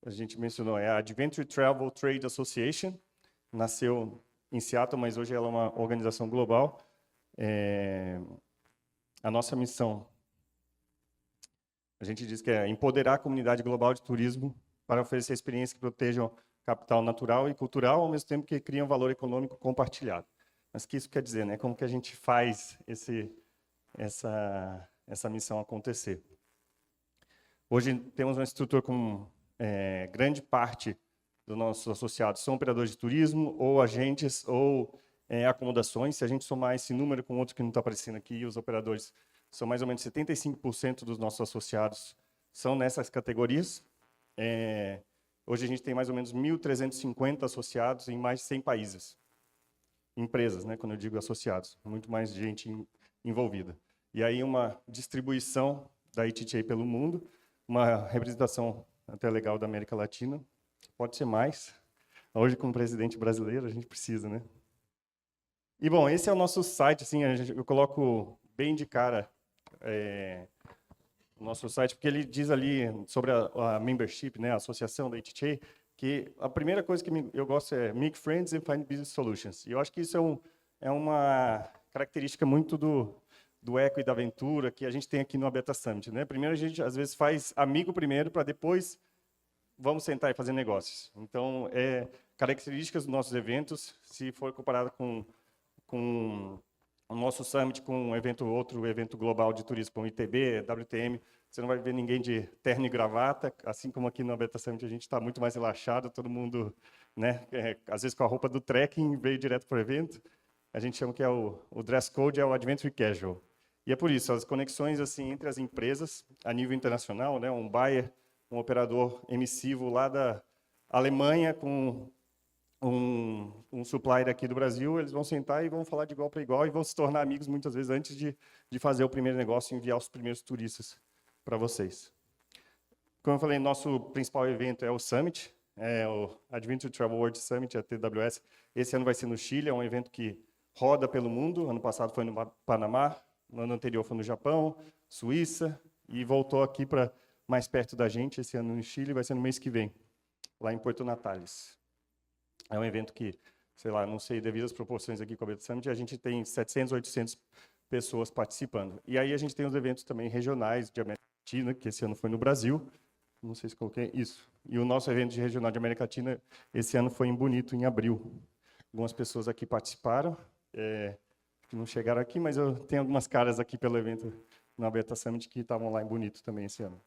a gente mencionou, é a Adventure Travel Trade Association, nasceu em Seattle, mas hoje ela é uma organização global. A nossa missão, a gente diz que é empoderar a comunidade global de turismo para oferecer experiências que protejam capital natural e cultural, ao mesmo tempo que criam valor econômico compartilhado. Mas o que isso quer dizer, né? Como que a gente faz essa missão acontecer? Hoje temos uma estrutura com grande parte dos nossos associados são operadores de turismo, ou agentes, ou acomodações. Se a gente somar esse número com outro que não está aparecendo aqui, os operadores são mais ou menos 75% dos nossos associados são nessas categorias. Hoje a gente tem mais ou menos 1.350 associados em mais de 100 países. Empresas, né, quando eu digo associados, muito mais gente envolvida. E aí uma distribuição da ITTA pelo mundo, uma representação até legal da América Latina, pode ser mais. Hoje, como presidente brasileiro, a gente precisa, né? E, bom, esse é o nosso site, assim, eu coloco bem de cara o nosso site, porque ele diz ali sobre a membership, né, a associação da ITTA, que a primeira coisa que eu gosto é make friends and find business solutions. E eu acho que isso é uma característica muito do eco e da aventura que a gente tem aqui no Beta Summit, né? Primeiro a gente às vezes faz amigo primeiro para depois vamos sentar e fazer negócios. Então, características dos nossos eventos, se for comparado com o nosso Summit, com outro evento global de turismo, como ITB, WTM, você não vai ver ninguém de terno e gravata, assim como aqui no Beta Summit a gente está muito mais relaxado, todo mundo, né, às vezes com a roupa do trekking, veio direto para o evento. A gente chama que é o dress code, é o Adventure Casual. E é por isso, as conexões assim entre as empresas, a nível internacional, né, um buyer, um operador emissivo lá da Alemanha com um supplier aqui do Brasil, eles vão sentar e vão falar de igual para igual e vão se tornar amigos muitas vezes antes de fazer o primeiro negócio e enviar os primeiros turistas para vocês. Como eu falei, nosso principal evento é o Summit, é o Adventure Travel World Summit, a TWS. Esse ano vai ser no Chile, é um evento que roda pelo mundo. Ano passado foi no Panamá, no ano anterior foi no Japão, Suíça, e voltou aqui para mais perto da gente, esse ano no Chile, vai ser no mês que vem, lá em Porto Natales. É um evento que, sei lá, não sei, devido às proporções aqui com a Beta Summit, a gente tem 700, 800 pessoas participando. E aí a gente tem os eventos também regionais de América Latina, que esse ano foi no Brasil, não sei se coloquei isso. E o nosso evento de regional de América Latina, esse ano foi em Bonito, em abril. Algumas pessoas aqui participaram, que não chegaram aqui, mas eu tenho algumas caras aqui pelo evento na Beta Summit que estavam lá em Bonito também esse ano.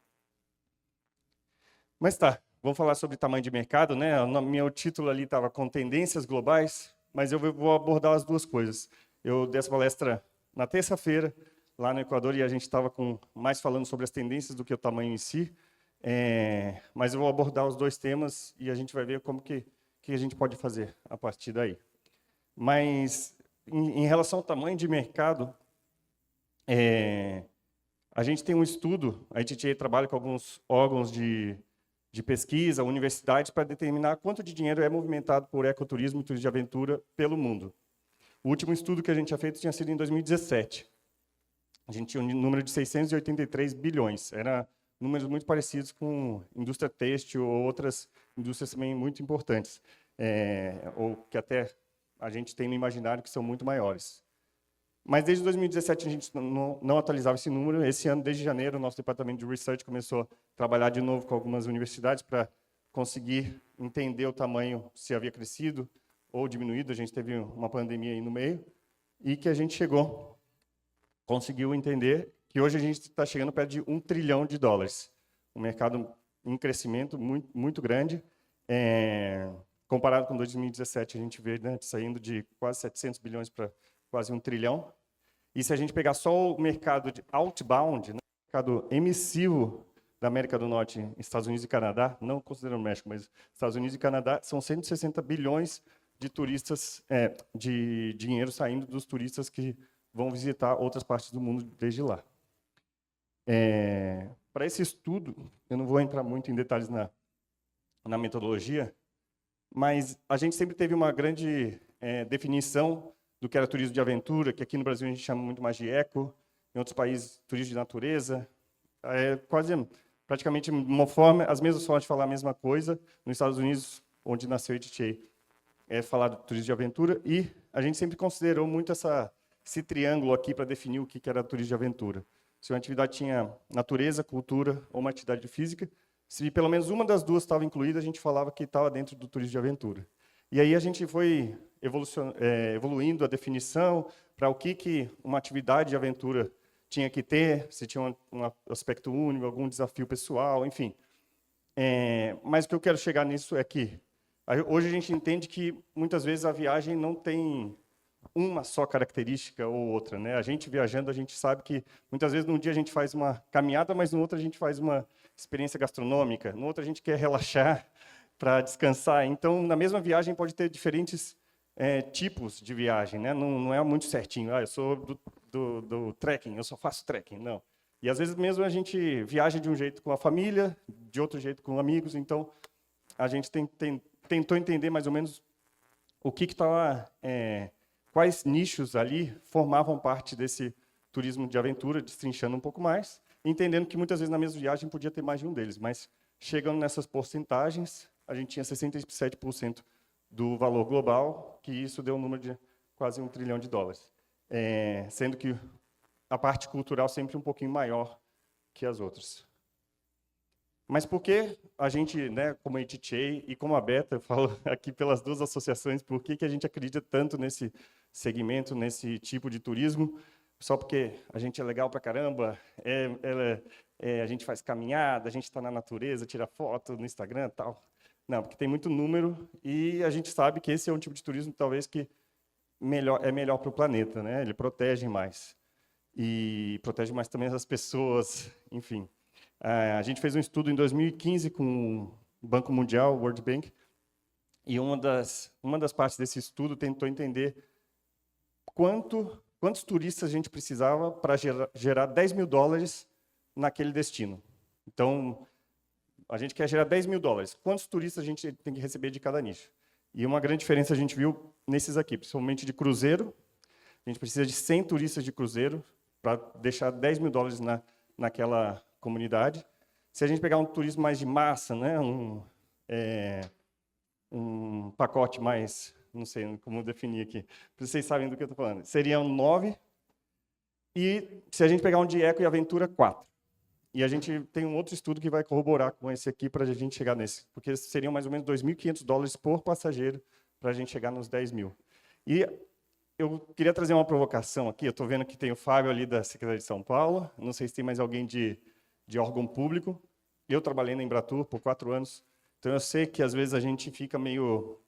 Mas tá, vamos falar sobre tamanho de mercado, né? O meu título ali estava com tendências globais, mas eu vou abordar as duas coisas. Eu dei essa palestra na terça-feira, lá no Equador, e a gente estava mais falando sobre as tendências do que o tamanho em si, mas eu vou abordar os dois temas e a gente vai ver como que a gente pode fazer a partir daí. Mas, em relação ao tamanho de mercado, a gente tem um estudo, a ITTA trabalha com alguns órgãos de pesquisa, universidades, para determinar quanto de dinheiro é movimentado por ecoturismo e turismo de aventura pelo mundo. O último estudo que a gente tinha feito tinha sido em 2017. A gente tinha um número de 683 bilhões. Eram números muito parecidos com indústria têxtil ou outras indústrias também muito importantes, ou que até a gente tem no imaginário que são muito maiores. Mas desde 2017 a gente não atualizava esse número. Esse ano, desde janeiro, o nosso departamento de research começou a trabalhar de novo com algumas universidades para conseguir entender o tamanho, se havia crescido ou diminuído. A gente teve uma pandemia aí no meio e que a gente conseguiu entender que hoje a gente está chegando perto de $1 trilhão. Um mercado em crescimento muito, muito grande. Comparado com 2017, a gente vê, né, saindo de quase 700 bilhões para quase $1 trilhão. E se a gente pegar só o mercado de outbound, né, o mercado emissivo da América do Norte, Estados Unidos e Canadá, não considerando o México, mas Estados Unidos e Canadá, são 160 bilhões de turistas, de dinheiro saindo dos turistas que vão visitar outras partes do mundo desde lá. Para esse estudo, eu não vou entrar muito em detalhes na metodologia, mas a gente sempre teve uma grande definição do que era turismo de aventura, que aqui no Brasil a gente chama muito mais de eco, em outros países, turismo de natureza. Quase, praticamente as mesmas formas de falar a mesma coisa. Nos Estados Unidos, onde nasceu a ETJ, é falar do turismo de aventura, e a gente sempre considerou muito esse triângulo aqui para definir o que era turismo de aventura. Se uma atividade tinha natureza, cultura ou uma atividade física, se pelo menos uma das duas estava incluída, a gente falava que estava dentro do turismo de aventura. E aí a gente foi evoluindo a definição para o que uma atividade de aventura tinha que ter, se tinha um aspecto único, algum desafio pessoal, enfim. Mas o que eu quero chegar nisso é que hoje a gente entende que muitas vezes a viagem não tem uma só característica ou outra, né? A gente viajando, a gente sabe que muitas vezes num dia a gente faz uma caminhada, mas no outro a gente faz uma experiência gastronômica, no outro a gente quer relaxar para descansar. Então, na mesma viagem pode ter diferentes tipos de viagem, né? Não é muito certinho. Eu sou do trekking, eu só faço trekking, não. E às vezes mesmo a gente viaja de um jeito com a família, de outro jeito com amigos. Então, a gente tentou entender mais ou menos o que estava quais nichos ali formavam parte desse turismo de aventura, destrinchando um pouco mais, entendendo que muitas vezes na mesma viagem podia ter mais de um deles, mas chegando nessas porcentagens, a gente tinha 67% do valor global, que isso deu um número de quase $1 trilhão, sendo que a parte cultural sempre um pouquinho maior que as outras. Mas por que a gente, né, como a ETJ e como a Beta, eu falo aqui pelas duas associações, por que a gente acredita tanto nesse segmento, nesse tipo de turismo? Só porque a gente é legal pra caramba, a gente faz caminhada, a gente está na natureza, tira foto no Instagram e tal. Não, porque tem muito número e a gente sabe que esse é um tipo de turismo talvez que é melhor para o planeta, né? Ele protege mais. E protege mais também as pessoas, enfim. A gente fez um estudo em 2015 com o Banco Mundial, o World Bank, e uma das partes desse estudo tentou entender quantos turistas a gente precisava para gerar $10 mil naquele destino. Então, a gente quer gerar $10 mil. Quantos turistas a gente tem que receber de cada nicho? E uma grande diferença a gente viu nesses aqui, principalmente de cruzeiro. A gente precisa de 100 turistas de cruzeiro para deixar $10 mil naquela comunidade. Se a gente pegar um turismo mais de massa, né, um pacote mais, não sei como definir aqui, vocês sabem do que eu estou falando, seriam 9, e se a gente pegar um de eco e aventura, 4. E a gente tem um outro estudo que vai corroborar com esse aqui para a gente chegar nesse, porque seriam mais ou menos $2.500 por passageiro para a gente chegar nos 10 mil. E eu queria trazer uma provocação aqui. Eu estou vendo que tem o Fábio ali da Secretaria de São Paulo. Não sei se tem mais alguém de órgão público. Eu trabalhei na Embratur por 4 anos. Então, eu sei que, às vezes, a gente fica meio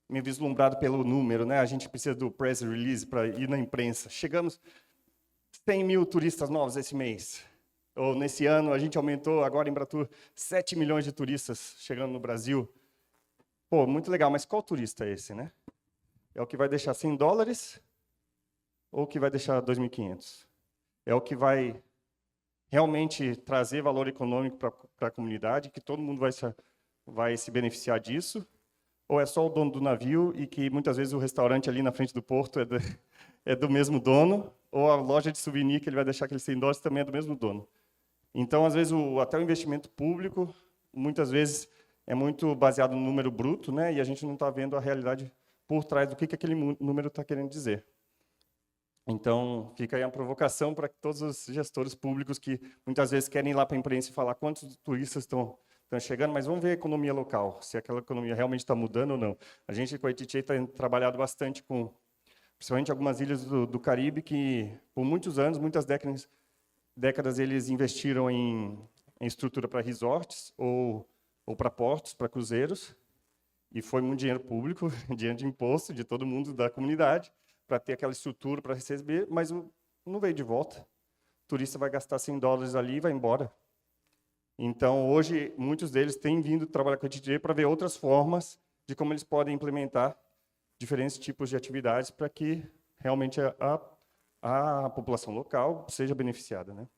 vislumbrado pelo número, né? A gente precisa do press release para ir na imprensa. Chegamos 100 mil turistas novos esse mês. Ou, nesse ano, a gente aumentou, agora em Embratur, 7 milhões de turistas chegando no Brasil. Pô, muito legal, mas qual turista é esse, né? É o que vai deixar $100 ou o que vai deixar 2.500? É o que vai realmente trazer valor econômico para a comunidade, que todo mundo vai se beneficiar disso? Ou é só o dono do navio e que muitas vezes o restaurante ali na frente do porto é do mesmo dono? Ou a loja de souvenir que ele vai deixar aqueles $100 também é do mesmo dono? Então, às vezes, até o investimento público, muitas vezes, é muito baseado no número bruto, né? E a gente não está vendo a realidade por trás do que aquele número está querendo dizer. Então, fica aí a provocação para todos os gestores públicos que muitas vezes querem ir lá para a imprensa e falar quantos turistas estão chegando, mas vamos ver a economia local, se aquela economia realmente está mudando ou não. A gente, com a ETJ, tem trabalhado bastante com, principalmente algumas ilhas do Caribe, que por muitos anos, muitas décadas, eles investiram em estrutura para resorts ou para portos, para cruzeiros, e foi muito dinheiro público, dinheiro de imposto de todo mundo da comunidade, para ter aquela estrutura para receber, mas não veio de volta. O turista vai gastar $100 ali e vai embora. Então, hoje, muitos deles têm vindo trabalhar com a ETJ para ver outras formas de como eles podem implementar diferentes tipos de atividades para que realmente a população local seja beneficiada, né?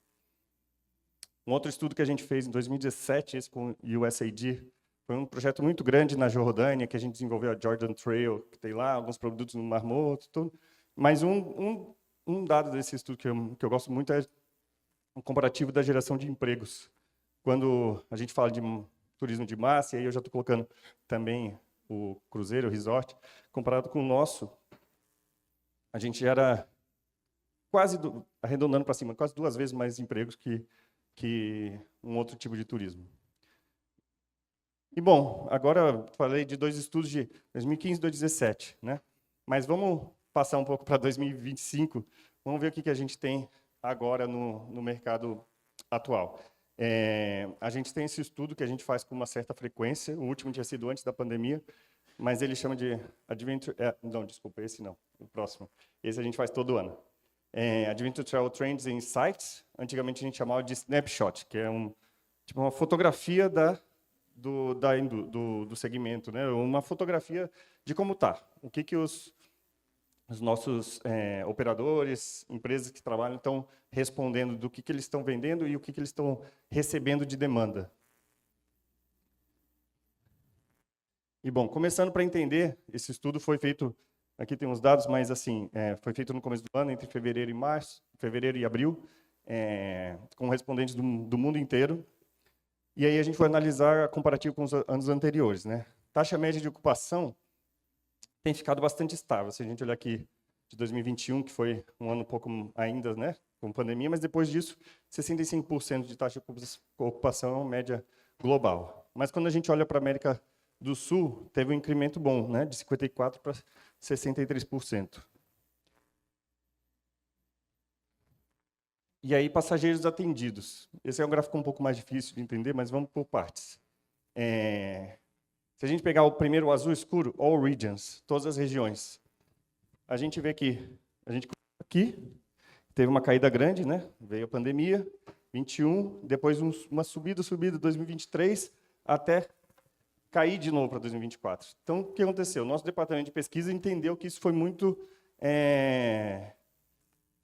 Um outro estudo que a gente fez em 2017, esse com o USAID, foi um projeto muito grande na Jordânia, que a gente desenvolveu a Jordan Trail, que tem lá alguns produtos no Mar Morto, tudo. Mas um dado desse estudo que eu gosto muito é um comparativo da geração de empregos. Quando a gente fala de turismo de massa, e aí eu já estou colocando também o cruzeiro, o resort, comparado com o nosso, a gente gera quase, arredondando para cima, quase 2 vezes mais empregos que um outro tipo de turismo. E, bom, agora falei de 2 estudos de 2015 e 2017, né? Mas vamos passar um pouco para 2025, vamos ver o que a gente tem agora no mercado atual. A gente tem esse estudo que a gente faz com uma certa frequência, o último tinha sido antes da pandemia, mas ele chama de Adventure... não, desculpa, esse não, o próximo. Esse a gente faz todo ano. Adventure Travel Trends and Insights, antigamente a gente chamava de Snapshot, que é tipo uma fotografia do segmento, né? Uma fotografia de como está, o que os nossos operadores, empresas que trabalham estão respondendo do que eles estão vendendo e o que eles estão recebendo de demanda. E, bom, começando para entender, esse estudo foi feito, aqui tem uns dados, mas assim, foi feito no começo do ano, entre fevereiro e abril, com respondentes do mundo inteiro. E aí a gente foi analisar comparativo com os anos anteriores, né? Taxa média de ocupação tem ficado bastante estável. Se a gente olhar aqui de 2021, que foi um ano um pouco ainda, né, com pandemia, mas depois disso, 65% de taxa de ocupação é uma média global. Mas quando a gente olha para a América do Sul, teve um incremento bom, né, de 54% para 63%. E aí, passageiros atendidos. Esse é um gráfico um pouco mais difícil de entender, mas vamos por partes. Se a gente pegar o primeiro, o azul escuro, all regions, todas as regiões, a gente vê que a gente aqui teve uma caída grande, né? Veio a pandemia, 21, depois uma subida, 2023, até cair de novo para 2024. Então, o que aconteceu? O nosso departamento de pesquisa entendeu que isso foi muito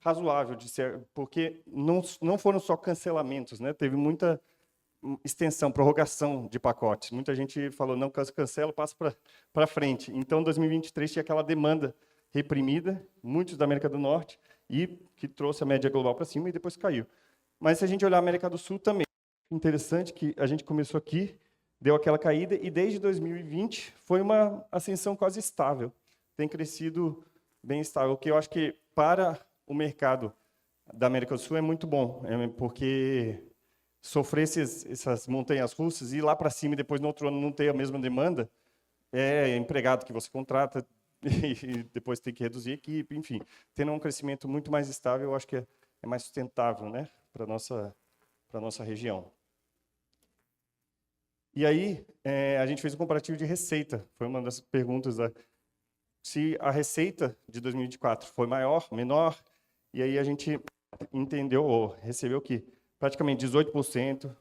razoável de ser, porque não foram só cancelamentos, né? Teve muita extensão, prorrogação de pacotes. Muita gente falou, não, cancela, passa para frente. Então, 2023 tinha aquela demanda reprimida, muitos da América do Norte, e que trouxe a média global para cima e depois caiu. Mas se a gente olhar a América do Sul também, interessante que a gente começou aqui, deu aquela caída, e desde 2020 foi uma ascensão quase estável. Tem crescido bem estável, o que eu acho que para o mercado da América do Sul é muito bom, porque sofrer essas montanhas russas, ir lá para cima e depois no outro ano não ter a mesma demanda, é empregado que você contrata e depois tem que reduzir a equipe, enfim. Tendo um crescimento muito mais estável, eu acho que é mais sustentável, né, para a nossa região. E aí, a gente fez um comparativo de receita. Foi uma das perguntas, se a receita de 2024 foi maior, menor, e aí a gente entendeu, ou recebeu que praticamente 18%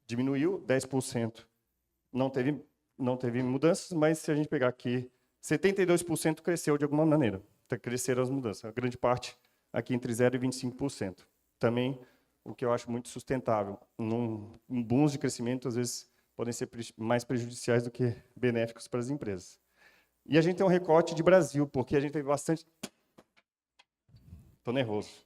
diminuiu, 10% não teve mudanças, mas se a gente pegar aqui, 72% cresceu de alguma maneira. Cresceram as mudanças. A grande parte aqui entre 0% e 25%. Também o que eu acho muito sustentável. Booms de crescimento, às vezes, podem ser mais prejudiciais do que benéficos para as empresas. E a gente tem um recorte de Brasil, porque a gente teve bastante... Estou nervoso.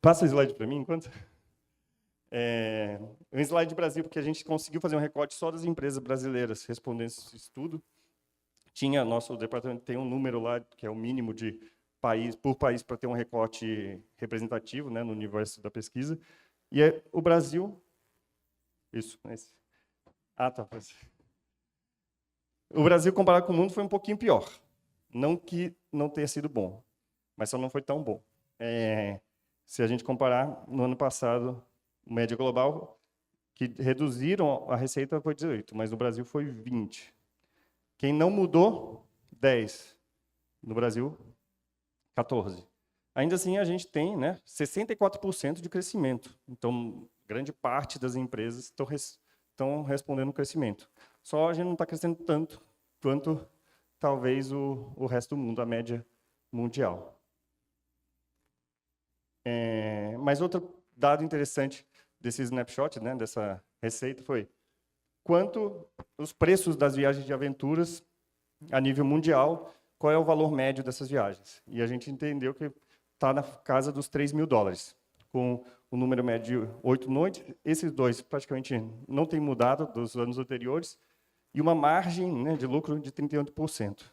Passa o slide para mim, enquanto... Um slide de Brasil, porque a gente conseguiu fazer um recorte só das empresas brasileiras respondendo esse estudo. Nosso departamento tem um número lá, que é o mínimo de por país para ter um recorte representativo, né, no universo da pesquisa. E o Brasil... Isso, esse. Tá. O Brasil, comparado com o mundo, foi um pouquinho pior. Não que não tenha sido bom, mas só não foi tão bom. Se a gente comparar, no ano passado, média global, que reduziram a receita foi 18, mas no Brasil foi 20. Quem não mudou, 10. No Brasil, 14. Ainda assim, a gente tem, né, 64% de crescimento. Então, grande parte das empresas estão respondendo o crescimento. Só a gente não está crescendo tanto quanto talvez o resto do mundo, a média mundial. Mas outro dado interessante desse snapshot, né, dessa receita, foi quanto os preços das viagens de aventuras a nível mundial qual é o valor médio dessas viagens. E a gente entendeu que está na casa dos $3.000, com o número médio de 8 noites. Esses dois praticamente não têm mudado dos anos anteriores, e uma margem, né, de lucro de 38%.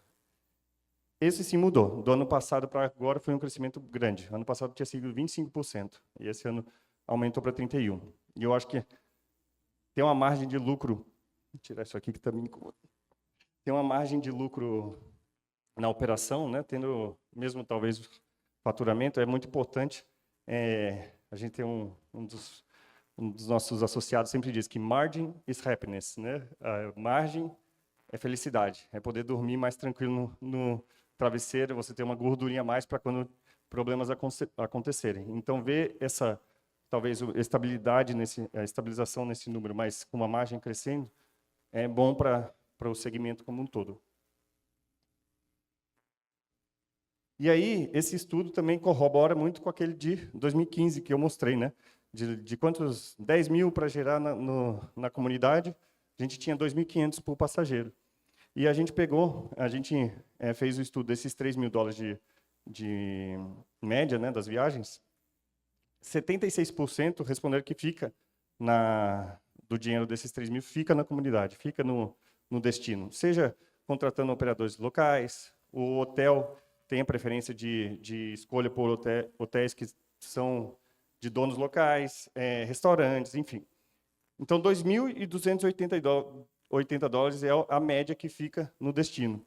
Esse sim mudou. Do ano passado para agora foi um crescimento grande. Ano passado tinha sido 25%, e esse ano aumentou para 31%. E eu acho que tem uma margem de lucro, vou tirar isso aqui que também incomoda. Tem uma margem de lucro na operação, né, tendo mesmo talvez faturamento, é muito importante. A gente tem um dos nossos associados sempre diz que margin is happiness, né? A margem é felicidade, é poder dormir mais tranquilo no travesseiro, você ter uma gordurinha a mais para quando problemas acontecerem. Então, ver essa, talvez, a estabilização nesse número, mas com uma margem crescendo, é bom para o segmento como um todo. E aí, esse estudo também corrobora muito com aquele de 2015 que eu mostrei, né? De quantos 10 mil para gerar na comunidade, a gente tinha 2.500 por passageiro. E a gente fez o estudo desses $3.000 de média, né, das viagens. 76% responderam que fica do dinheiro desses 3 mil, fica na comunidade, fica no destino. Seja contratando operadores locais, o hotel tem a preferência de escolha por hotéis que são de donos locais, restaurantes, enfim. Então, $2.280 é a média que fica no destino.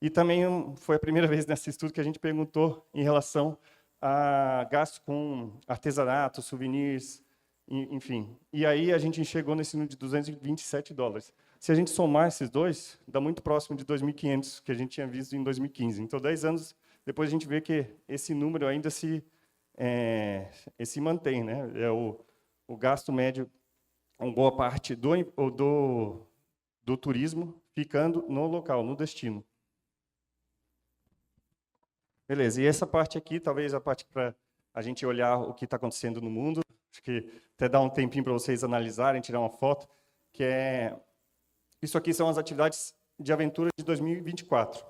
E também foi a primeira vez nesse estudo que a gente perguntou em relação a gastos com artesanato, souvenirs, enfim. E aí a gente chegou nesse número de $227. Se a gente somar esses dois, dá muito próximo de 2.500 que a gente tinha visto em 2015. Então, 10 anos depois a gente vê que esse número ainda se mantém, né? É o gasto médio, uma boa parte do turismo ficando no local, no destino. Beleza, e essa parte aqui, talvez a parte para a gente olhar o que está acontecendo no mundo, acho que até dá um tempinho para vocês analisarem, tirar uma foto, que isso aqui são as atividades de aventura de 2024.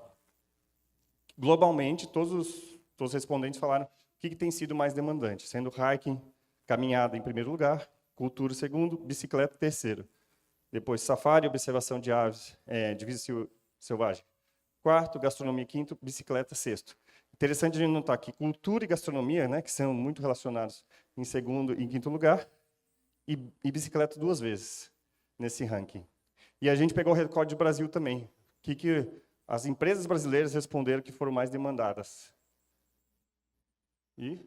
Globalmente, todos os respondentes falaram o que tem sido mais demandante, sendo hiking, caminhada em primeiro lugar, cultura segundo, bicicleta terceiro. Depois safari, observação de aves de vida selvagem. Quarto, gastronomia quinto, bicicleta sexto. Interessante a gente notar que cultura e gastronomia, né, que são muito relacionados em segundo e em quinto lugar, e bicicleta 2 vezes nesse ranking. E a gente pegou o recorde do Brasil também. O que as empresas brasileiras responderam que foram mais demandadas? E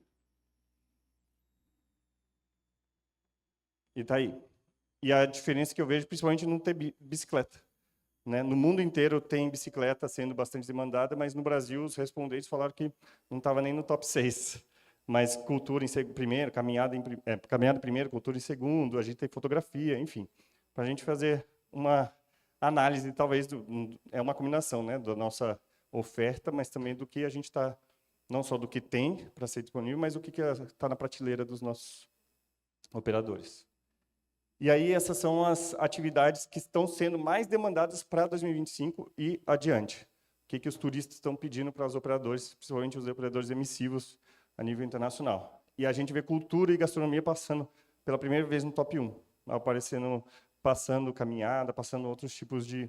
tá aí. E a diferença que eu vejo, principalmente, não ter bicicleta. Né? No mundo inteiro tem bicicleta sendo bastante demandada, mas no Brasil os respondentes falaram que não estava nem no top 6. Mas cultura em primeiro, caminhada em primeiro, cultura em segundo, a gente tem fotografia, enfim. Para a gente fazer uma análise, talvez, é uma combinação, né, da nossa oferta, mas também do que a gente está, não só do que tem para ser disponível, mas o que está na prateleira dos nossos operadores. E aí essas são as atividades que estão sendo mais demandadas para 2025 e adiante. O que os turistas estão pedindo para os operadores, principalmente os operadores emissivos a nível internacional. E a gente vê cultura e gastronomia passando pela primeira vez no top 1, passando caminhada, passando outros tipos de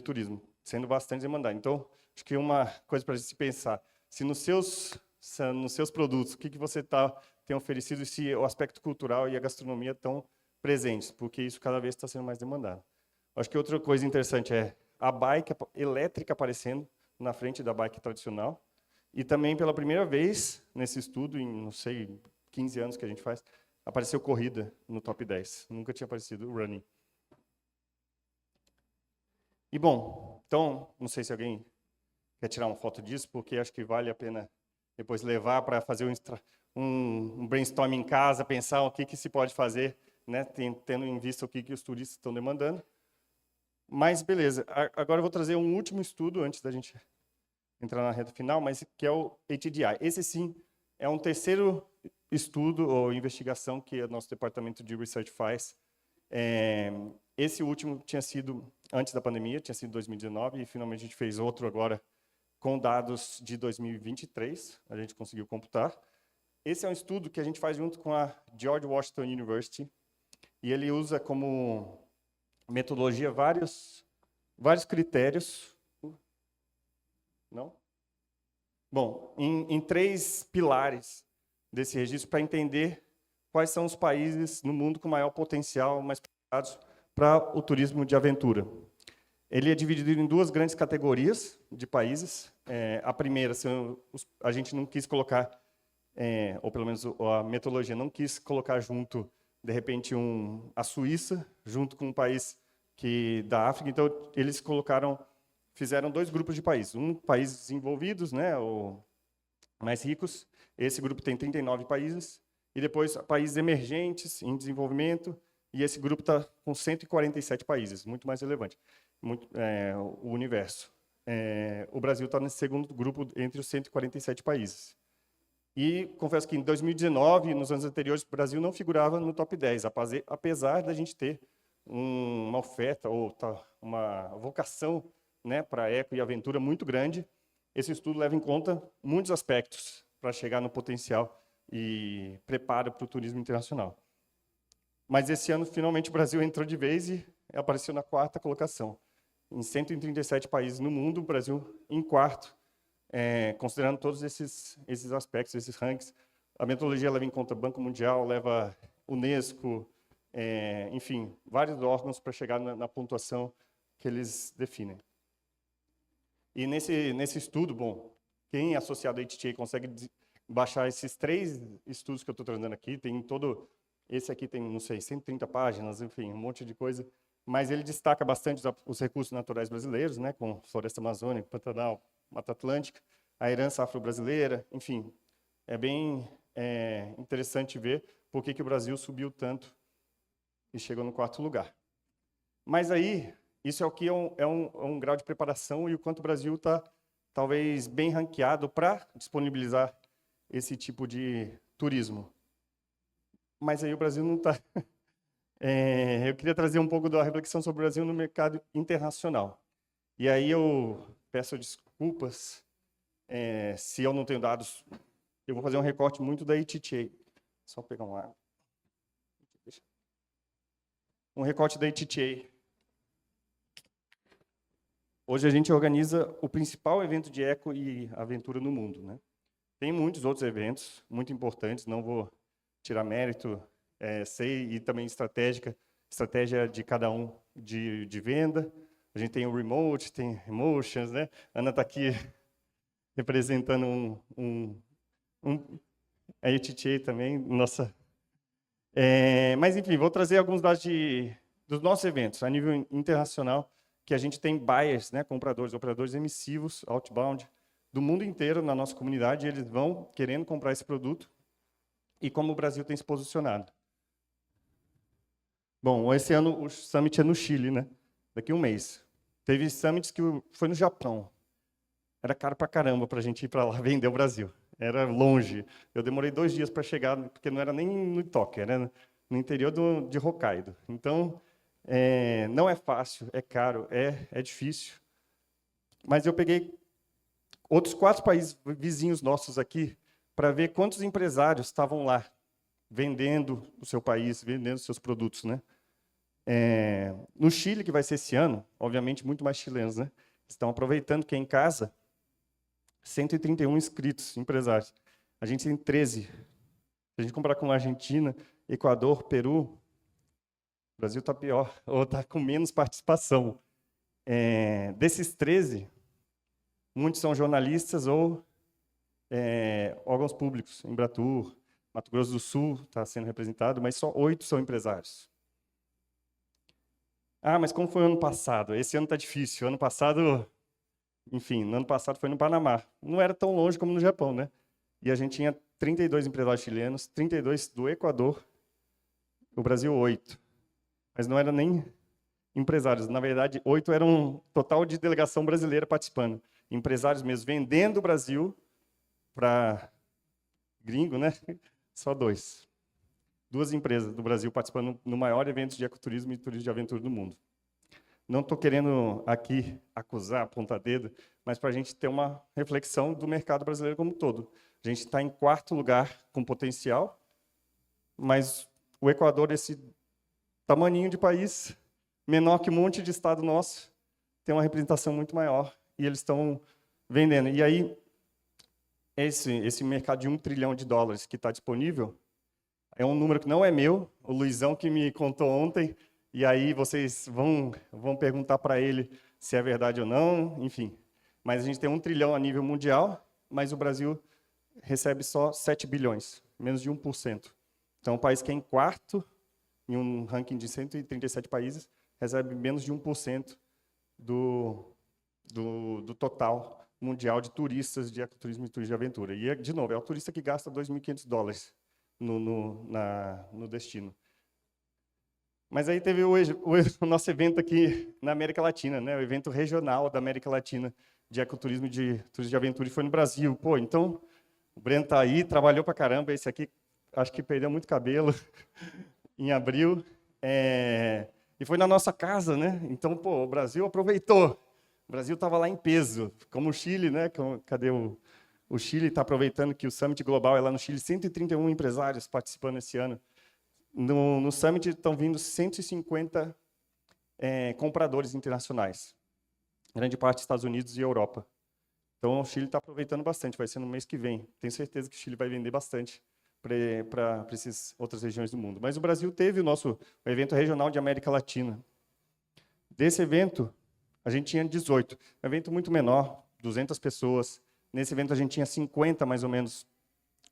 turismo, sendo bastante demandado. Então, acho que uma coisa para a gente pensar, se nos seus produtos, o que você tem oferecido, se o aspecto cultural e a gastronomia estão presentes, porque isso cada vez está sendo mais demandado. Acho que outra coisa interessante é a bike elétrica aparecendo na frente da bike tradicional, e também pela primeira vez nesse estudo, em, não sei, 15 anos que a gente faz, apareceu corrida no top 10. Nunca tinha aparecido running. E bom, então, não sei se alguém quer tirar uma foto disso, porque acho que vale a pena depois levar para fazer um brainstorm em casa, pensar o que se pode fazer, né, tendo em vista o que os turistas estão demandando. Mas, beleza. Agora eu vou trazer um último estudo, antes da gente entrar na reta final, mas que é o HDI. Esse, sim, é um terceiro estudo ou investigação que o nosso departamento de research faz. Esse último tinha sido antes da pandemia, tinha sido em 2019, e finalmente a gente fez outro agora com dados de 2023, a gente conseguiu computar. Esse é um estudo que a gente faz junto com a George Washington University, e ele usa como metodologia vários critérios. Não? Bom, em 3 pilares desse registro para entender quais são os países no mundo com maior potencial, mais preparados para o turismo de aventura. Ele é dividido em 2 grandes categorias de países. A primeira, a gente não quis colocar, ou pelo menos a metodologia não quis colocar junto, de repente, a Suíça, junto com um país da África. Então, eles fizeram 2 grupos de países. Um, países desenvolvidos, né, ou mais ricos. Esse grupo tem 39 países. E depois, países emergentes, em desenvolvimento. E esse grupo está com 147 países, muito mais relevante, o universo. O Brasil está nesse segundo grupo entre os 147 países. E confesso que em 2019, nos anos anteriores, o Brasil não figurava no top 10, apesar da gente ter uma oferta ou uma vocação, né, para eco e aventura muito grande. Esse estudo leva em conta muitos aspectos para chegar no potencial e preparo para o turismo internacional. Mas esse ano, finalmente, o Brasil entrou de vez e apareceu na 4ª colocação. Em 137 países no mundo, o Brasil em 4º, considerando todos esses aspectos, esses rankings. A metodologia leva em conta Banco Mundial, leva Unesco, enfim, vários órgãos para chegar na pontuação que eles definem. E nesse estudo, bom, quem é associado à ITTA consegue baixar esses 3 estudos que eu estou trazendo aqui, tem todo... Esse aqui tem, não sei, 130 páginas, enfim, um monte de coisa. Mas ele destaca bastante os recursos naturais brasileiros, né, com floresta amazônica, Pantanal, Mata Atlântica, a herança afro-brasileira, enfim. É bem interessante ver por que o Brasil subiu tanto e chegou no 4º lugar. Mas aí, isso aqui é um grau de preparação e o quanto o Brasil está, talvez, bem ranqueado para disponibilizar esse tipo de turismo. Mas aí o Brasil não está... eu queria trazer um pouco da reflexão sobre o Brasil no mercado internacional. E aí eu peço desculpas se eu não tenho dados. Eu vou fazer um recorte muito da ITTA. Só pegar um ar. Um recorte da ITTA. Hoje a gente organiza o principal evento de eco e aventura no mundo, né? Tem muitos outros eventos muito importantes, não vou tirar mérito, sei, e também estratégia de cada um de venda. A gente tem o Remote, tem Emotions, né? A Ana está aqui representando a ITTA também, nossa. Mas, enfim, vou trazer alguns dados dos nossos eventos, a nível internacional, que a gente tem buyers, né, operadores emissivos, outbound, do mundo inteiro na nossa comunidade, e eles vão querendo comprar esse produto, e como o Brasil tem se posicionado. Bom, esse ano o Summit é no Chile, né? Daqui a um mês. Teve Summits que foi no Japão. Era caro pra caramba para a gente ir para lá vender o Brasil. Era longe. Eu demorei 2 dias para chegar, porque não era nem no Tóquio, era no interior de Hokkaido. Então, não é fácil, é caro, é difícil. Mas eu peguei outros 4 países vizinhos nossos aqui para ver quantos empresários estavam lá vendendo o seu país, vendendo seus produtos, né? No Chile, que vai ser esse ano, obviamente muito mais chilenos, né? Estão aproveitando que é em casa, 131 inscritos, empresários. A gente tem 13. Se a gente comparar com a Argentina, Equador, Peru, o Brasil está pior, ou está com menos participação. Desses 13, muitos são jornalistas ou órgãos públicos, Embratur, Mato Grosso do Sul está sendo representado, mas só 8 são empresários. Ah, mas como foi o ano passado? Esse ano está difícil. Ano passado, enfim, no ano passado foi no Panamá. Não era tão longe como no Japão, né? E a gente tinha 32 empresários chilenos, 32 do Equador, o Brasil 8. Mas não eram nem empresários. Na verdade, 8 eram um total de delegação brasileira participando. Empresários mesmo, vendendo o Brasil para gringo, né? Só 2. 2 empresas do Brasil participando no maior evento de ecoturismo e turismo de aventura do mundo. Não estou querendo aqui acusar, apontar dedo, mas para a gente ter uma reflexão do mercado brasileiro como um todo. A gente está em 4º lugar com potencial, mas o Equador, esse tamaninho de país, menor que um monte de estado nosso, tem uma representação muito maior e eles estão vendendo. E aí, esse mercado de $1 trilhão que está disponível é um número que não é meu, o Luizão que me contou ontem, e aí vocês vão perguntar para ele se é verdade ou não, enfim. Mas a gente tem $1 trilhão a nível mundial, mas o Brasil recebe só 7 bilhões, menos de 1%. Então, o país que é em 4º, em um ranking de 137 países, recebe menos de 1% do total mundial de turistas de ecoturismo e turismo de aventura. E, de novo, é o turista que gasta $2.500 no destino. Mas aí teve o nosso evento aqui na América Latina, né? O evento regional da América Latina de ecoturismo e de turismo de aventura, e foi no Brasil. Pô, então, o Breno está aí, trabalhou para caramba, esse aqui acho que perdeu muito cabelo em abril, e foi na nossa casa, né? Então, pô, o Brasil aproveitou. O Brasil estava lá em peso, como o Chile, né? Cadê o Chile está aproveitando que o Summit Global é lá no Chile, 131 empresários participando esse ano. No Summit estão vindo 150 compradores internacionais, grande parte dos Estados Unidos e Europa. Então, o Chile está aproveitando bastante, vai ser no mês que vem. Tenho certeza que o Chile vai vender bastante para essas outras regiões do mundo. Mas o Brasil teve o evento regional de América Latina. Desse evento, a gente tinha 18. Um evento muito menor, 200 pessoas. Nesse evento, a gente tinha 50, mais ou menos,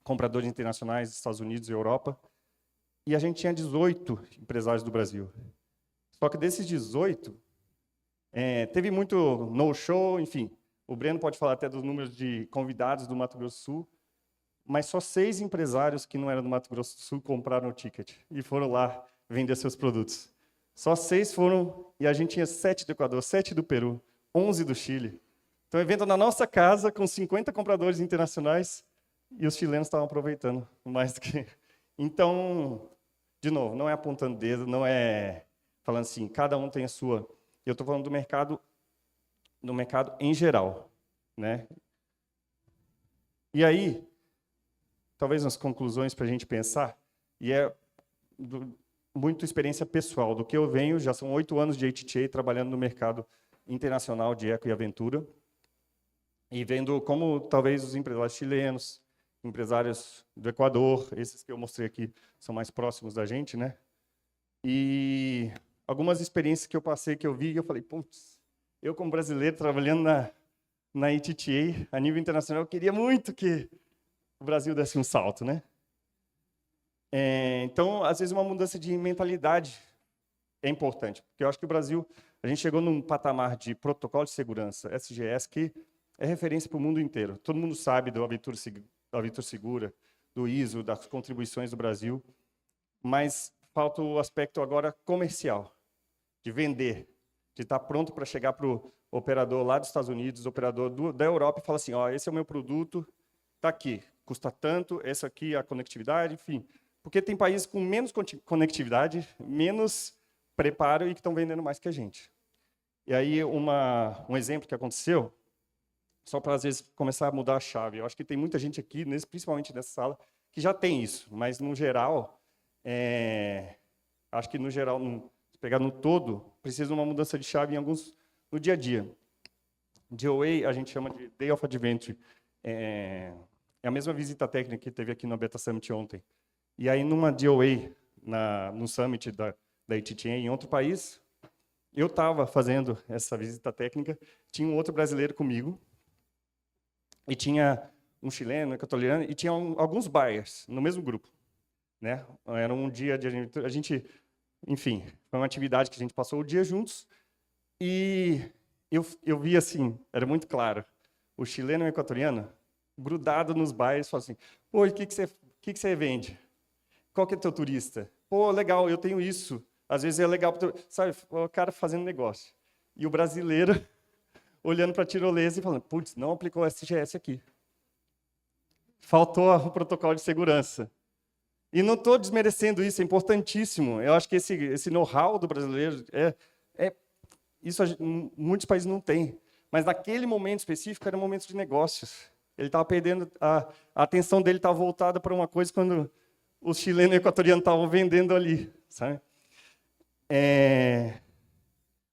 compradores internacionais dos Estados Unidos e Europa. E a gente tinha 18 empresários do Brasil. Só que desses 18, teve muito no-show, enfim. O Breno pode falar até dos números de convidados do Mato Grosso do Sul, mas só 6 empresários que não eram do Mato Grosso do Sul compraram o ticket e foram lá vender seus produtos. Só 6 foram, e a gente tinha 7 do Equador, 7 do Peru, 11 do Chile. Então, evento na nossa casa, com 50 compradores internacionais, e os chilenos estavam aproveitando mais do que... Então, de novo, não é apontando dedo, não é falando assim, cada um tem a sua. Eu estou falando do mercado em geral, né? E aí, talvez umas conclusões para a gente pensar, e muito experiência pessoal, do que eu venho, já são 8 anos de HTA trabalhando no mercado internacional de eco e aventura, e vendo como talvez os empresários chilenos, empresários do Equador, esses que eu mostrei aqui são mais próximos da gente, né? E algumas experiências que eu passei, que eu vi, e eu falei, putz, eu como brasileiro trabalhando na HTA, a nível internacional, eu queria muito que o Brasil desse um salto, né? Então, às vezes, uma mudança de mentalidade é importante, porque eu acho que o Brasil, a gente chegou num patamar de protocolo de segurança, SGS, que é referência para o mundo inteiro. Todo mundo sabe do Aventura Segura, do ISO, das contribuições do Brasil, mas falta o aspecto agora comercial, de vender, de estar pronto para chegar para o operador lá dos Estados Unidos, o operador da Europa, e falar assim, ó, esse é o meu produto, está aqui, custa tanto, essa aqui é a conectividade, enfim. Porque tem países com menos conectividade, menos preparo e que estão vendendo mais que a gente. E aí, um exemplo que aconteceu, só para, às vezes, começar a mudar a chave. Eu acho que tem muita gente aqui, principalmente nessa sala, que já tem isso, mas, no geral, acho que, no geral, se pegar no todo, precisa de uma mudança de chave no dia a dia. DOA, a gente chama de Day of Adventure. É a mesma visita técnica que teve aqui no Beta Summit ontem. E aí, numa DOA, no Summit da HTA em outro país, eu estava fazendo essa visita técnica, tinha um outro brasileiro comigo, e tinha um chileno, um equatoriano, e tinha alguns buyers no mesmo grupo, né? Era um dia de a gente, enfim, foi uma atividade que a gente passou o dia juntos, e eu vi assim, era muito claro, o chileno e o equatoriano grudado nos buyers, falando assim, pô, o que você vende? Qual que é o teu turista? Pô, legal, eu tenho isso. Às vezes é legal, sabe, o cara fazendo negócio. E o brasileiro olhando para a tirolesa e falando, putz, não aplicou o SGS aqui. Faltou o protocolo de segurança. E não estou desmerecendo isso, é importantíssimo. Eu acho que esse know-how do brasileiro isso muitos países não têm. Mas naquele momento específico, era um momento de negócios. Ele estava perdendo, a atenção dele estava voltada para uma coisa quando os chilenos e equatorianos estavam vendendo ali, sabe?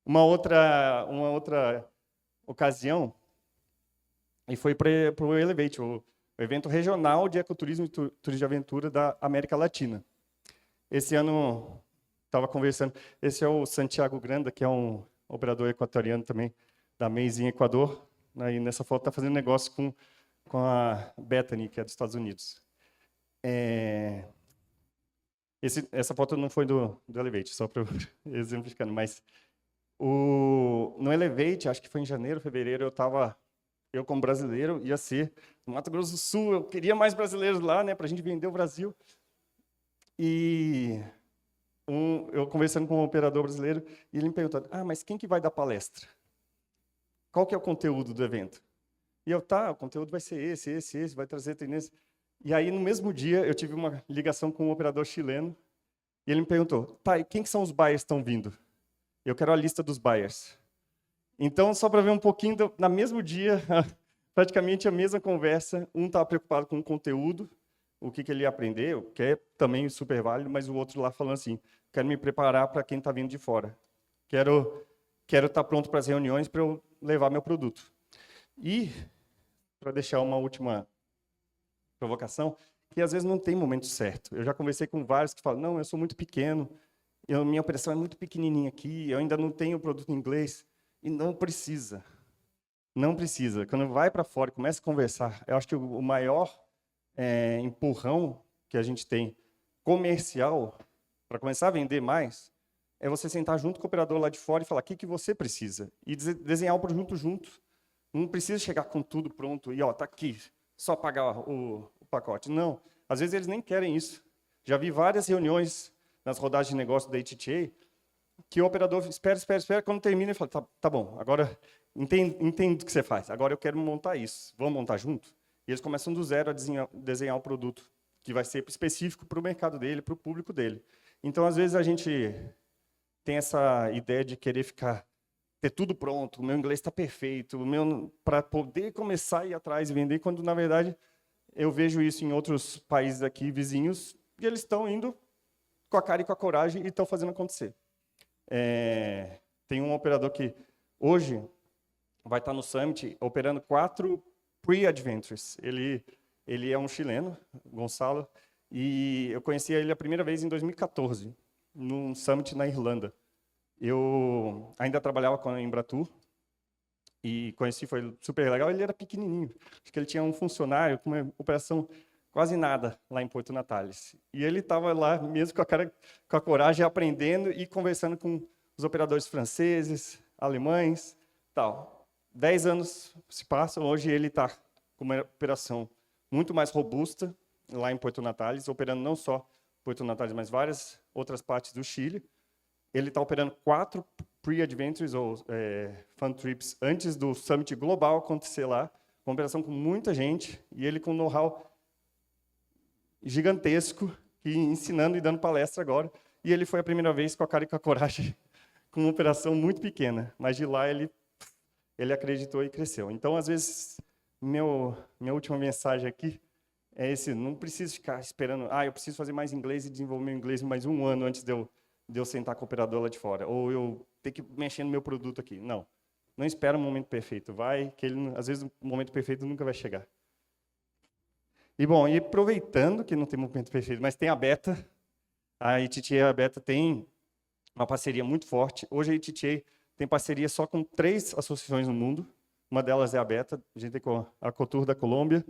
Uma outra ocasião, e foi para o Elevate, o evento regional de ecoturismo e turismo de aventura da América Latina. Esse ano, estava conversando, esse é o Santiago Granda, que é um operador equatoriano também, da Maze em Equador. E nessa foto está fazendo negócio com a Bethany, que é dos Estados Unidos. Essa foto não foi do Elevate, só para exemplificando, mas no Elevate, acho que foi em janeiro, fevereiro, eu como brasileiro, ia ser no Mato Grosso do Sul, eu queria mais brasileiros lá, né, para a gente vender o Brasil. E eu conversando com um operador brasileiro, e ele me perguntando, mas quem que vai dar palestra? Qual que é o conteúdo do evento? E eu, o conteúdo vai ser esse, vai trazer tendência. E aí, no mesmo dia, eu tive uma ligação com um operador chileno, e ele me perguntou, e quem que são os buyers que estão vindo? Eu quero a lista dos buyers. Então, só para ver um pouquinho, no mesmo dia, praticamente a mesma conversa, um estava preocupado com o conteúdo, o que ele ia aprender, que é também super válido, mas o outro lá falando assim, quero me preparar para quem está vindo de fora. Quero estar pronto para as reuniões para eu levar meu produto. E, para deixar uma última provocação, que às vezes não tem momento certo. Eu já conversei com vários que falam, não, eu sou muito pequeno, minha operação é muito pequenininha aqui, eu ainda não tenho o produto em inglês. E não precisa. Não precisa. Quando vai para fora e começa a conversar, eu acho que o maior empurrão que a gente tem comercial para começar a vender mais é você sentar junto com o operador lá de fora e falar o que você precisa. E desenhar o produto junto. Não precisa chegar com tudo pronto e, tá aqui, só pagar o pacote. Não. Às vezes eles nem querem isso. Já vi várias reuniões nas rodadas de negócio da ATTA que o operador espera, quando termina ele fala, tá bom, agora entendo o que você faz, agora eu quero montar isso, vamos montar junto? E eles começam do zero a desenhar um produto que vai ser específico para o mercado dele, para o público dele. Então, às vezes, a gente tem essa ideia de querer ter tudo pronto, o meu inglês está perfeito, para poder começar a ir atrás e vender, quando, na verdade, eu vejo isso em outros países aqui, vizinhos, e eles estão indo com a cara e com a coragem e estão fazendo acontecer. Tem um operador que hoje vai estar no Summit operando 4 pre-adventures. Ele é um chileno, Gonçalo, e eu conheci ele a primeira vez em 2014, num Summit na Irlanda. Eu ainda trabalhava com a Embratur e conheci, foi super legal. Ele era pequenininho, acho que ele tinha um funcionário com uma operação quase nada lá em Porto Natales. E ele estava lá mesmo com a coragem, aprendendo e conversando com os operadores franceses, alemães, tal. 10 anos se passam, hoje ele está com uma operação muito mais robusta lá em Porto Natales, operando não só Porto Natales, mas várias outras partes do Chile. Ele está operando 4 pre-adventures, ou fun trips, antes do Summit Global acontecer lá, uma operação com muita gente, e ele com know-how gigantesco, e ensinando e dando palestra agora. E ele foi a primeira vez com a cara e com a coragem, com uma operação muito pequena. Mas de lá ele acreditou e cresceu. Então, às vezes, minha última mensagem aqui é não preciso ficar esperando, eu preciso fazer mais inglês e desenvolver meu inglês mais um ano antes de eu sentar com o operador lá de fora. Ou eu ter que mexer no meu produto aqui. Não. Não espera o momento perfeito. Às vezes o momento perfeito nunca vai chegar. E, bom, e aproveitando que não tem momento perfeito, mas tem a Beta, a ITTA e a Beta tem uma parceria muito forte. Hoje a ITTA tem parceria só com 3 associações no mundo. Uma delas é a Beta, a gente tem com a Cotur da Colômbia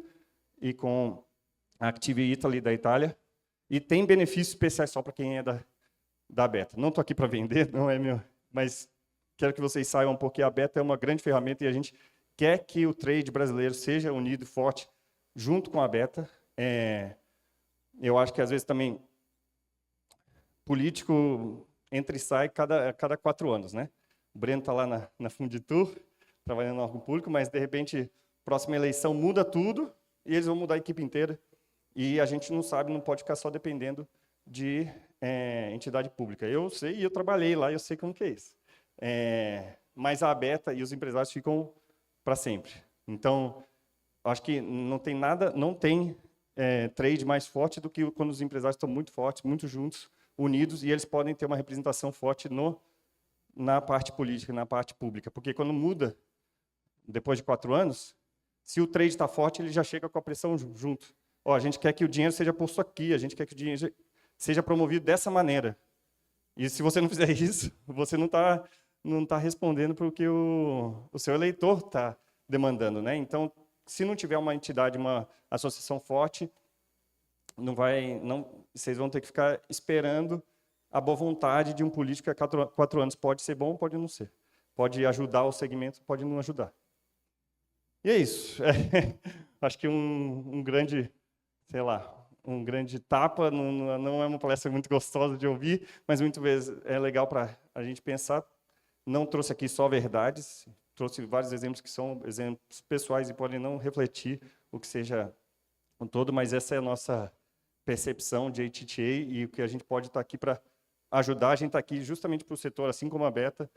e com a Active Italy da Itália. E tem benefícios especiais só para quem é da Beta. Não estou aqui para vender, não é meu, mas quero que vocês saibam porque a Beta é uma grande ferramenta e a gente quer que o trade brasileiro seja unido e forte junto com a Beta. Eu acho que, às vezes, também, político entra e sai cada 4 anos. Né? O Breno está lá na Funditur, trabalhando no órgão público, mas, de repente, próxima eleição muda tudo e eles vão mudar a equipe inteira. E a gente não sabe, não pode ficar só dependendo de entidade pública. Eu sei, e eu trabalhei lá, eu sei como que é isso. mas a beta e os empresários ficam para sempre. Então, acho que não tem nada, não tem trade mais forte do que quando os empresários estão muito fortes, muito juntos, unidos, e eles podem ter uma representação forte na parte política, na parte pública. Porque quando muda, depois de 4 anos, se o trade está forte, ele já chega com a pressão junto. Ó, a gente quer que o dinheiro seja posto aqui, a gente quer que o dinheiro seja promovido dessa maneira. E se você não fizer isso, você não tá respondendo para o que o seu eleitor está demandando, né? Então, se não tiver uma entidade, uma associação forte, vocês vão ter que ficar esperando a boa vontade de um político que a 4 anos pode ser bom, pode não ser. Pode ajudar o segmento, pode não ajudar. E é isso. Acho que um grande, sei lá, um grande tapa, não é uma palestra muito gostosa de ouvir, mas muitas vezes é legal para a gente pensar. Não trouxe aqui só verdades, trouxe vários exemplos que são exemplos pessoais e podem não refletir o que seja um todo, mas essa é a nossa percepção de ATTA e o que a gente pode estar aqui para ajudar. A gente está aqui justamente para o setor, assim como a Beta.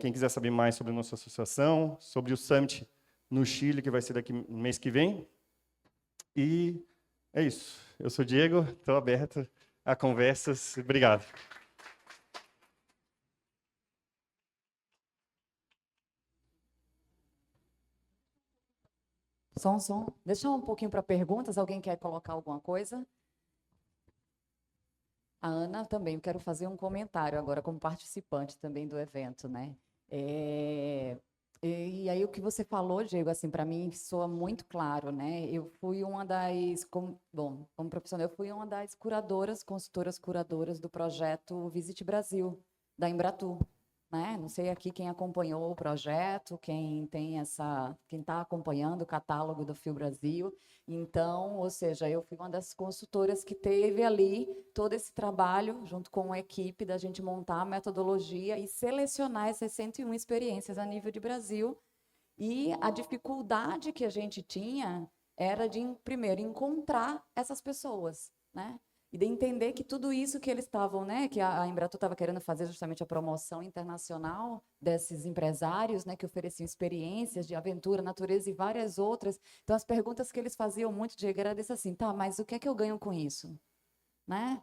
Quem quiser saber mais sobre a nossa associação, sobre o Summit no Chile, que vai ser daqui no mês que vem. E é isso. Eu sou o Diego, estou aberto a conversas. Obrigado. Som. Deixa um pouquinho para perguntas. Alguém quer colocar alguma coisa? A Ana também. Eu quero fazer um comentário agora como participante também do evento, né? E aí o que você falou, Diego, assim, para mim soa muito claro, né? Eu fui uma das, como profissional, eu fui uma das consultoras curadoras do projeto Visit Brasil, da Embratur. Né? Não sei aqui quem acompanhou o projeto, quem está acompanhando o catálogo do Fio Brasil. Então, ou seja, eu fui uma das consultoras que teve ali todo esse trabalho, junto com a equipe, da gente montar a metodologia e selecionar essas 101 experiências a nível de Brasil. E a dificuldade que a gente tinha era de, primeiro, encontrar essas pessoas, né? E de entender que tudo isso que eles estavam, né, que a Embratur estava querendo fazer justamente a promoção internacional desses empresários, né, que ofereciam experiências de aventura, natureza e várias outras. Então, as perguntas que eles faziam muito, Diego, era desse assim, tá, mas o que é que eu ganho com isso? Né?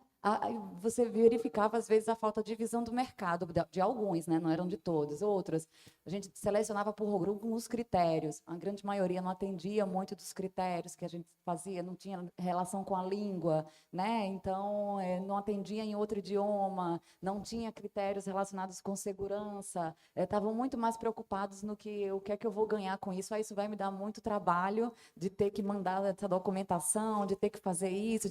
Você verificava, às vezes, a falta de visão do mercado, de alguns, né? Não eram de todos, outros. A gente selecionava por alguns critérios, a grande maioria não atendia muito dos critérios que a gente fazia, não tinha relação com a língua, né? Então, não atendia em outro idioma, não tinha critérios relacionados com segurança, estavam muito mais preocupados no que o que é que eu vou ganhar com isso, isso vai me dar muito trabalho de ter que mandar essa documentação, de ter que fazer isso,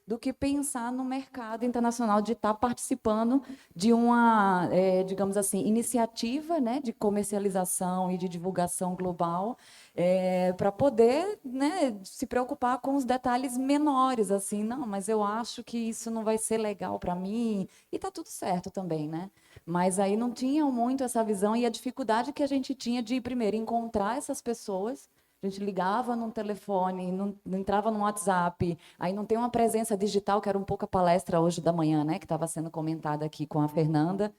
do que pensar no mercado internacional, de estar participando de uma, digamos assim, iniciativa, né, de comercialização e de divulgação global, para poder, né, se preocupar com os detalhes menores, assim, não, mas eu acho que isso não vai ser legal para mim, e está tudo certo também, né? Mas aí não tinham muito essa visão e a dificuldade que a gente tinha de, primeiro, encontrar essas pessoas. A gente ligava num telefone, não entrava no WhatsApp, aí não tem uma presença digital, que era um pouco a palestra hoje da manhã, né, que estava sendo comentada aqui com a Fernanda.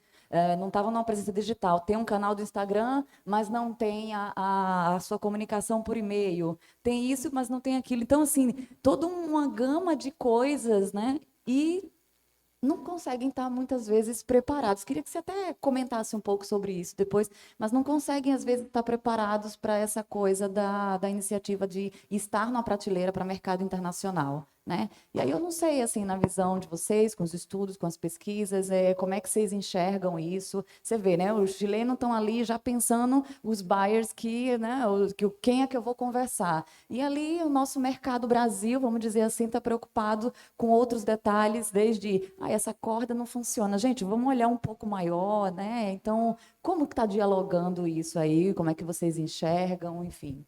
Não estava numa presença digital. Tem um canal do Instagram, mas não tem a sua comunicação por e-mail. Tem isso, mas não tem aquilo. Então, assim, toda uma gama de coisas, né? E não conseguem estar, muitas vezes, preparados. Queria que você até comentasse um pouco sobre isso depois, mas não conseguem, às vezes, estar preparados para essa coisa da iniciativa de estar numa prateleira para mercado internacional. Né? E aí eu não sei, assim, na visão de vocês, com os estudos, com as pesquisas, como é que vocês enxergam isso? Você vê, né? Os chilenos estão ali já pensando os buyers né? Quem é que eu vou conversar? E ali o nosso mercado Brasil, vamos dizer assim, está preocupado com outros detalhes, desde essa corda não funciona. Gente, vamos olhar um pouco maior, né? Então, como que está dialogando isso aí? Como é que vocês enxergam? Enfim.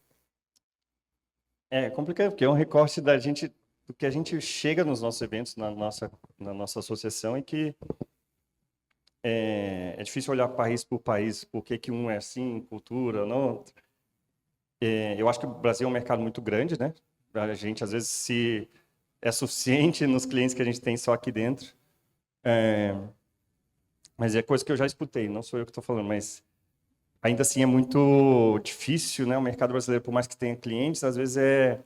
É complicado, porque é um recorte da gente, do que a gente chega nos nossos eventos, na nossa associação, e que é difícil olhar país por país, por que um é assim, cultura, não. Eu acho que o Brasil é um mercado muito grande, né? A gente, às vezes, se é suficiente nos clientes que a gente tem só aqui dentro. Mas é coisa que eu já escutei, não sou eu que estou falando, mas ainda assim é muito difícil, né? O mercado brasileiro, por mais que tenha clientes, às vezes é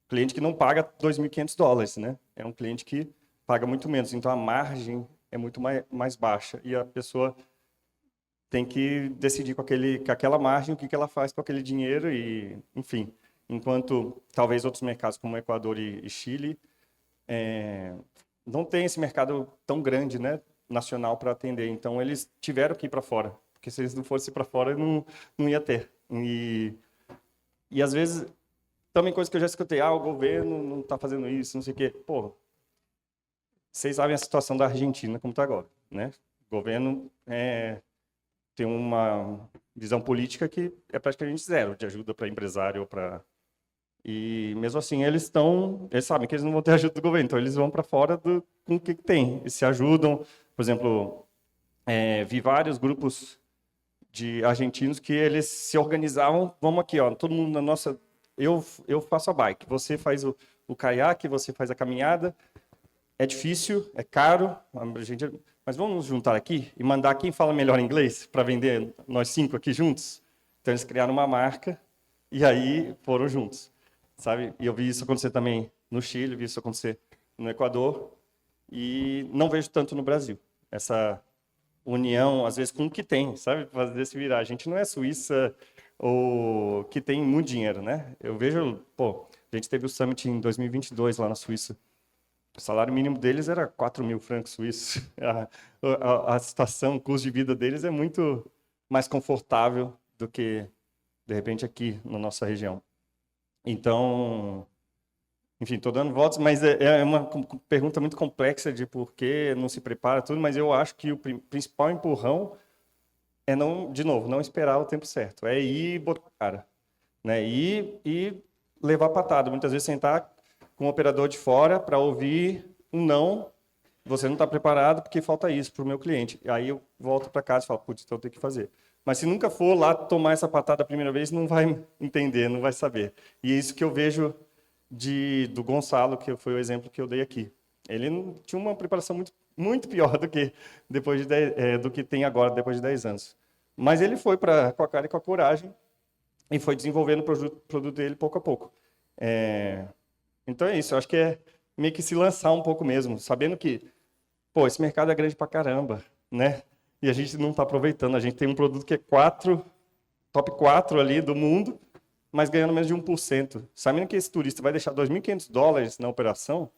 cliente que não paga $2.500, né? É um cliente que paga muito menos, então a margem é muito mais baixa e a pessoa tem que decidir com aquela margem o que ela faz com aquele dinheiro e, enfim, enquanto talvez outros mercados como Equador e Chile não tem esse mercado tão grande, né, nacional para atender, então eles tiveram que ir para fora, porque se eles não fossem para fora não ia ter. E às vezes também coisa que eu já escutei, o governo não está fazendo isso, não sei o quê. Pô, vocês sabem a situação da Argentina como está agora, né? O governo tem uma visão política que é praticamente zero de ajuda para empresário ou para... E mesmo assim eles sabem que eles não vão ter ajuda do governo, então eles vão para fora com o que tem. E se ajudam, por exemplo, vi vários grupos de argentinos que eles se organizavam, vamos aqui, ó, todo mundo na nossa... Eu faço a bike, você faz o caiaque, você faz a caminhada, é difícil, é caro, mas vamos nos juntar aqui e mandar quem fala melhor inglês para vender nós 5 aqui juntos? Então eles criaram uma marca e aí foram juntos, sabe? E eu vi isso acontecer também no Chile, vi isso acontecer no Equador e não vejo tanto no Brasil. Essa união, às vezes, com o que tem, sabe? Fazer se virar. A gente não é Suíça ou que tem muito dinheiro, né? Eu vejo, a gente teve o Summit em 2022 lá na Suíça. O salário mínimo deles era 4.000 francos suíços. A situação, o custo de vida deles é muito mais confortável do que, de repente, aqui na nossa região. Então, enfim, estou dando votos, mas é uma pergunta muito complexa de por que não se prepara tudo, mas eu acho que o principal empurrão é não, de novo, não esperar o tempo certo. É ir e botar a cara, né? E levar patada. Muitas vezes sentar com o operador de fora para ouvir um não, você não está preparado porque falta isso para o meu cliente. Aí eu volto para casa e falo, putz, então eu tenho que fazer. Mas se nunca for lá tomar essa patada a primeira vez, não vai entender, não vai saber. E é isso que eu vejo do Gonçalo, que foi o exemplo que eu dei aqui. Ele não tinha uma preparação muito, muito pior do que do que tem agora, depois de 10 anos. Mas ele foi com a cara e com a coragem e foi desenvolvendo o produto dele pouco a pouco. Então é isso, eu acho que é meio que se lançar um pouco mesmo, sabendo que, esse mercado é grande pra caramba, né? E a gente não está aproveitando, a gente tem um produto que é top 4 ali do mundo, mas ganhando menos de 1%. Sabendo que esse turista vai deixar $2.500 na operação,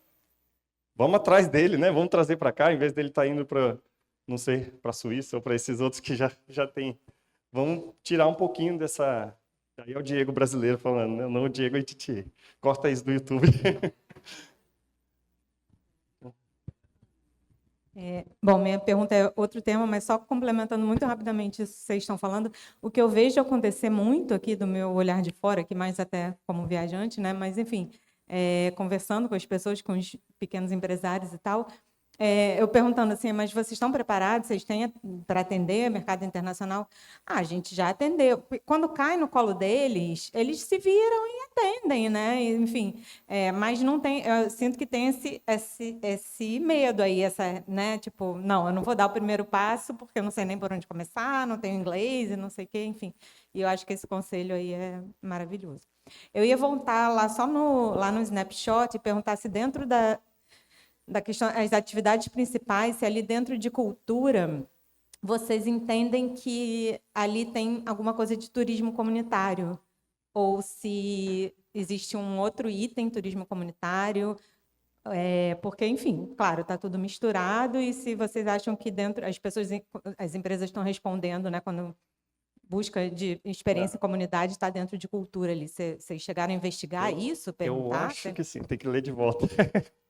vamos atrás dele, né? Vamos trazer para cá, em vez dele estar indo para, não sei, para a Suíça ou para esses outros que já tem. Vamos tirar um pouquinho dessa... Aí é o Diego brasileiro falando, né? Não o Diego Ititi. Corta isso do YouTube. Bom, minha pergunta é outro tema, mas só complementando muito rapidamente isso que vocês estão falando, o que eu vejo acontecer muito aqui do meu olhar de fora, que mais até como viajante, né? Mas, enfim, conversando com as pessoas, com os pequenos empresários e tal, eu perguntando assim, mas vocês estão preparados? Vocês têm para atender o mercado internacional? A gente já atendeu. Quando cai no colo deles, eles se viram e atendem, né? Enfim, mas não tem. Eu sinto que tem esse medo aí, né? Tipo, não, eu não vou dar o primeiro passo porque eu não sei nem por onde começar, não tenho inglês e não sei o quê, enfim. E eu acho que esse conselho aí é maravilhoso. Eu ia voltar lá lá no Snapshot e perguntar se dentro da questão, as atividades principais, se ali dentro de cultura, vocês entendem que ali tem alguma coisa de turismo comunitário, ou se existe um outro item, turismo comunitário, porque, enfim, claro, está tudo misturado, e se vocês acham que dentro, as empresas estão respondendo, né, quando busca de experiência em comunidade está dentro de cultura ali. Vocês chegaram a investigar isso, perguntar? Eu acho que sim, tem que ler de volta.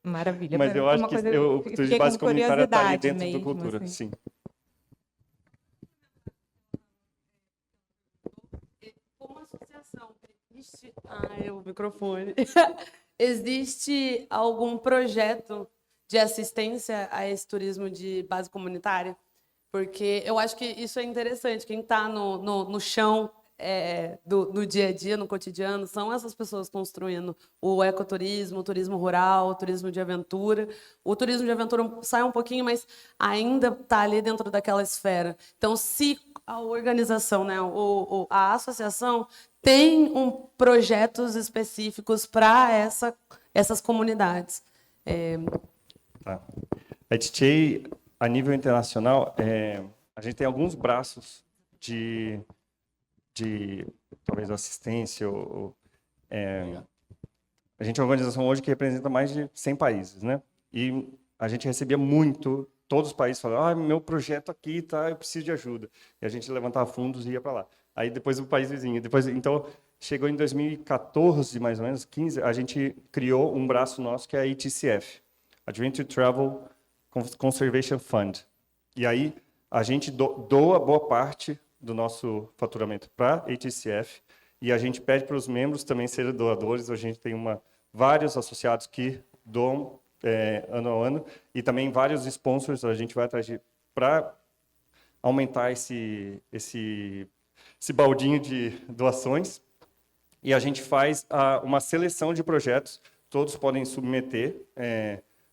Maravilha. Mas eu acho que o turismo base comunitário está ali dentro da cultura, assim. sim. Como associação, existe... o microfone. Existe algum projeto de assistência a esse turismo de base comunitária? Porque eu acho que isso é interessante. Quem está no chão do dia a dia, no cotidiano, são essas pessoas construindo o ecoturismo, o turismo rural, o turismo de aventura. O turismo de aventura sai um pouquinho, mas ainda está ali dentro daquela esfera. Então, se a organização, né? A associação tem projetos específicos para essas comunidades. Tá. A ITTA, a nível internacional, a gente tem alguns braços de talvez assistência. A gente é uma organização hoje que representa mais de 100 países, né? E a gente recebia muito, todos os países falavam, meu projeto aqui, tá, eu preciso de ajuda. E a gente levantava fundos e ia para lá. Aí depois o país vizinho. Então, chegou em 2014, mais ou menos, 15, a gente criou um braço nosso que é a ATCF, Adventure Travel Conservation Fund. E aí a gente doa boa parte do nosso faturamento para a ATCF e a gente pede para os membros também serem doadores. A gente tem vários associados que doam ano a ano e também vários sponsors. A gente vai atrás para aumentar esse baldinho de doações. E a gente faz uma seleção de projetos. Todos podem submeter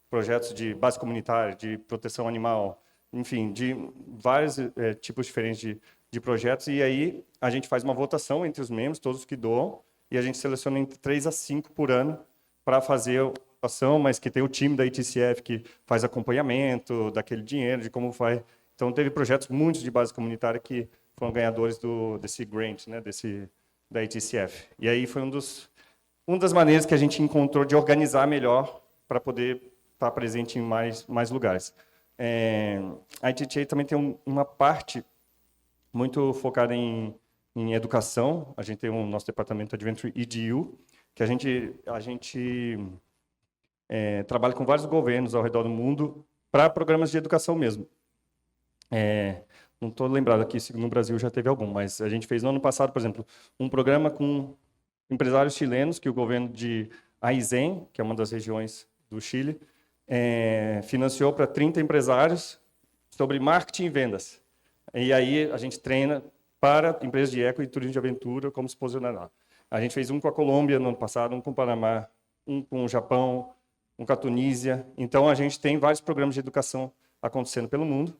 projetos de base comunitária, de proteção animal, enfim, de vários tipos diferentes de projetos. E aí a gente faz uma votação entre os membros, todos que doam, e a gente seleciona entre 3 a 5 por ano para fazer a votação, mas que tem o time da ITCF que faz acompanhamento daquele dinheiro, de como vai. Então, teve projetos muitos de base comunitária que foram ganhadores desse grant, né, da ITCF. E aí foi uma das maneiras que a gente encontrou de organizar melhor para poder estar presente em mais lugares. A ITTA também tem uma parte muito focada em educação. A gente tem o nosso departamento Adventure EDU, que a gente trabalha com vários governos ao redor do mundo para programas de educação mesmo. Não estou lembrado aqui se no Brasil já teve algum, mas a gente fez no ano passado, por exemplo, um programa com empresários chilenos que o governo de Aysén, que é uma das regiões do Chile, financiou para 30 empresários sobre marketing e vendas. E aí a gente treina para empresas de eco e turismo de aventura como se posicionar lá. A gente fez um com a Colômbia no ano passado, um com o Panamá, um com o Japão, um com a Tunísia. Então a gente tem vários programas de educação acontecendo pelo mundo.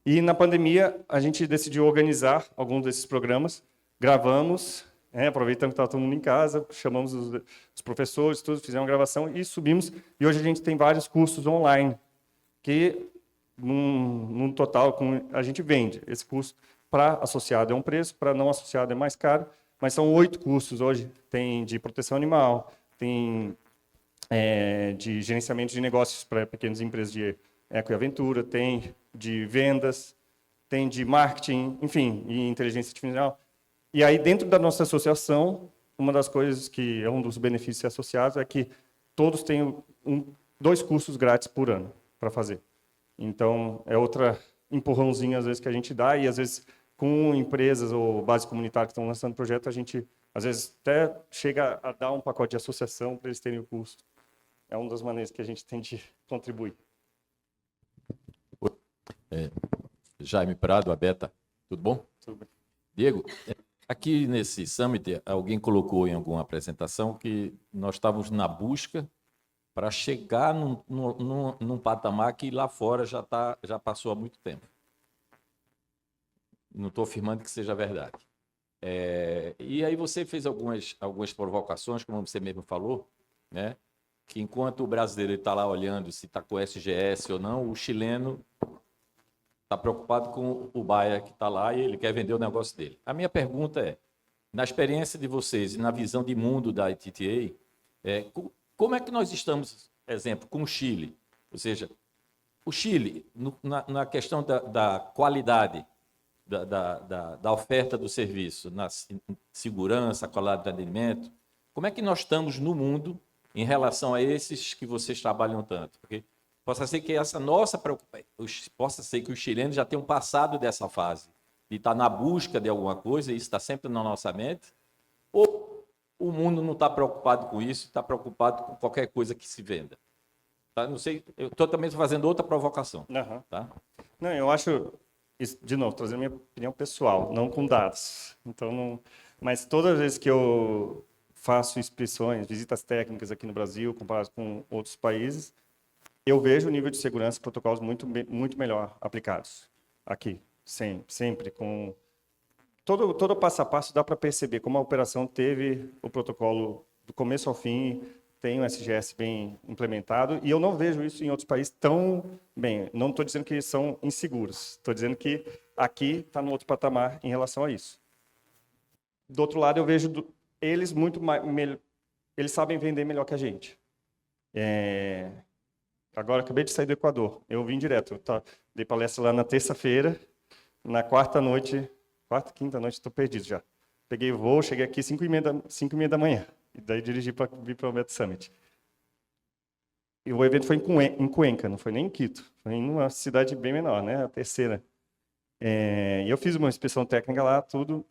E na pandemia a gente decidiu organizar alguns desses programas, gravamos, aproveitando que estava todo mundo em casa, chamamos os professores, todos fizemos uma gravação e subimos. E hoje a gente tem vários cursos online, que num total a gente vende. Esse curso para associado é um preço, para não associado é mais caro, mas são 8 cursos hoje. Tem de proteção animal, tem de gerenciamento de negócios para pequenas empresas de eco e aventura, tem de vendas, tem de marketing, enfim, e inteligência artificial. E aí, dentro da nossa associação, uma das coisas que é um dos benefícios associados é que todos têm 2 cursos grátis por ano para fazer. Então, é outra empurrãozinho, às vezes, que a gente dá, e às vezes, com empresas ou base comunitária que estão lançando projeto, a gente, às vezes, até chega a dar um pacote de associação para eles terem o curso. É uma das maneiras que a gente tem de contribuir. Jaime Prado, a Beta, tudo bom? Tudo bem. Diego, aqui nesse Summit, alguém colocou em alguma apresentação que nós estávamos na busca para chegar num patamar que lá fora já passou há muito tempo. Não estou afirmando que seja verdade. E aí você fez algumas provocações, como você mesmo falou, né? Que enquanto o brasileiro está lá olhando se está com SGS ou não, o chileno está preocupado com o Baia que está lá e ele quer vender o negócio dele. A minha pergunta é, na experiência de vocês e na visão de mundo da ITTA, como é que nós estamos, exemplo, com o Chile? Ou seja, o Chile, na questão da qualidade da oferta do serviço, na segurança, qualidade do atendimento, como é que nós estamos no mundo em relação a esses que vocês trabalham tanto? Porque possa ser que essa nossa preocupação, possa ser que os chilenos já tenham passado dessa fase de estar na busca de alguma coisa, e isso está sempre na nossa mente, ou o mundo não está preocupado com isso, está preocupado com qualquer coisa que se venda. Tá? Não sei, eu estou também fazendo outra provocação. Uhum. Tá? Não, eu acho, isso, de novo, trazendo minha opinião pessoal, não com dados. Então, mas todas as vezes que eu faço inspeções, visitas técnicas aqui no Brasil, comparado com outros países, eu vejo o nível de segurança e protocolos muito melhor aplicados aqui. sempre com todo passo a passo dá para perceber como a operação teve o protocolo do começo ao fim, tem o SGS bem implementado, e eu não vejo isso em outros países tão bem. Não estou dizendo que são inseguros, estou dizendo que aqui está no outro patamar em relação a isso. Do outro lado, eu vejo eles muito mais, eles sabem vender melhor que a gente. Agora, acabei de sair do Equador, eu vim direto, dei palestra lá na terça-feira, na quarta, quinta noite, estou perdido já. Peguei o voo, cheguei aqui 5h30 da manhã. E daí dirigi para vir para o Met Summit. E o evento foi em Cuenca, não foi nem em Quito. Foi em uma cidade bem menor, né? A terceira. E eu fiz uma inspeção técnica lá, tudo.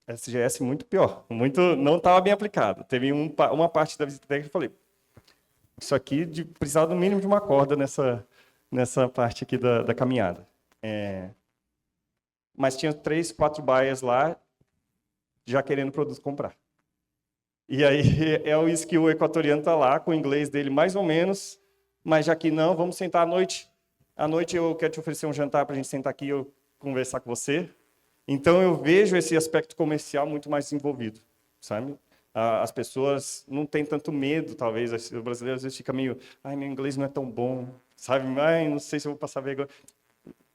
SGS muito pior. Não estava bem aplicado. Teve uma parte da visita técnica que eu falei, isso aqui precisava do mínimo de uma corda nessa parte aqui da caminhada. Mas tinha 3, 4 buyers lá já querendo produto comprar. E aí é isso que o equatoriano está lá, com o inglês dele mais ou menos, mas já que não, vamos sentar à noite. À noite eu quero te oferecer um jantar para a gente sentar aqui e eu conversar com você. Então eu vejo esse aspecto comercial muito mais desenvolvido, sabe? As pessoas não têm tanto medo, talvez. O brasileiro às vezes fica meio, ai, meu inglês não é tão bom, sabe? Ai, não sei se eu vou passar vergonha.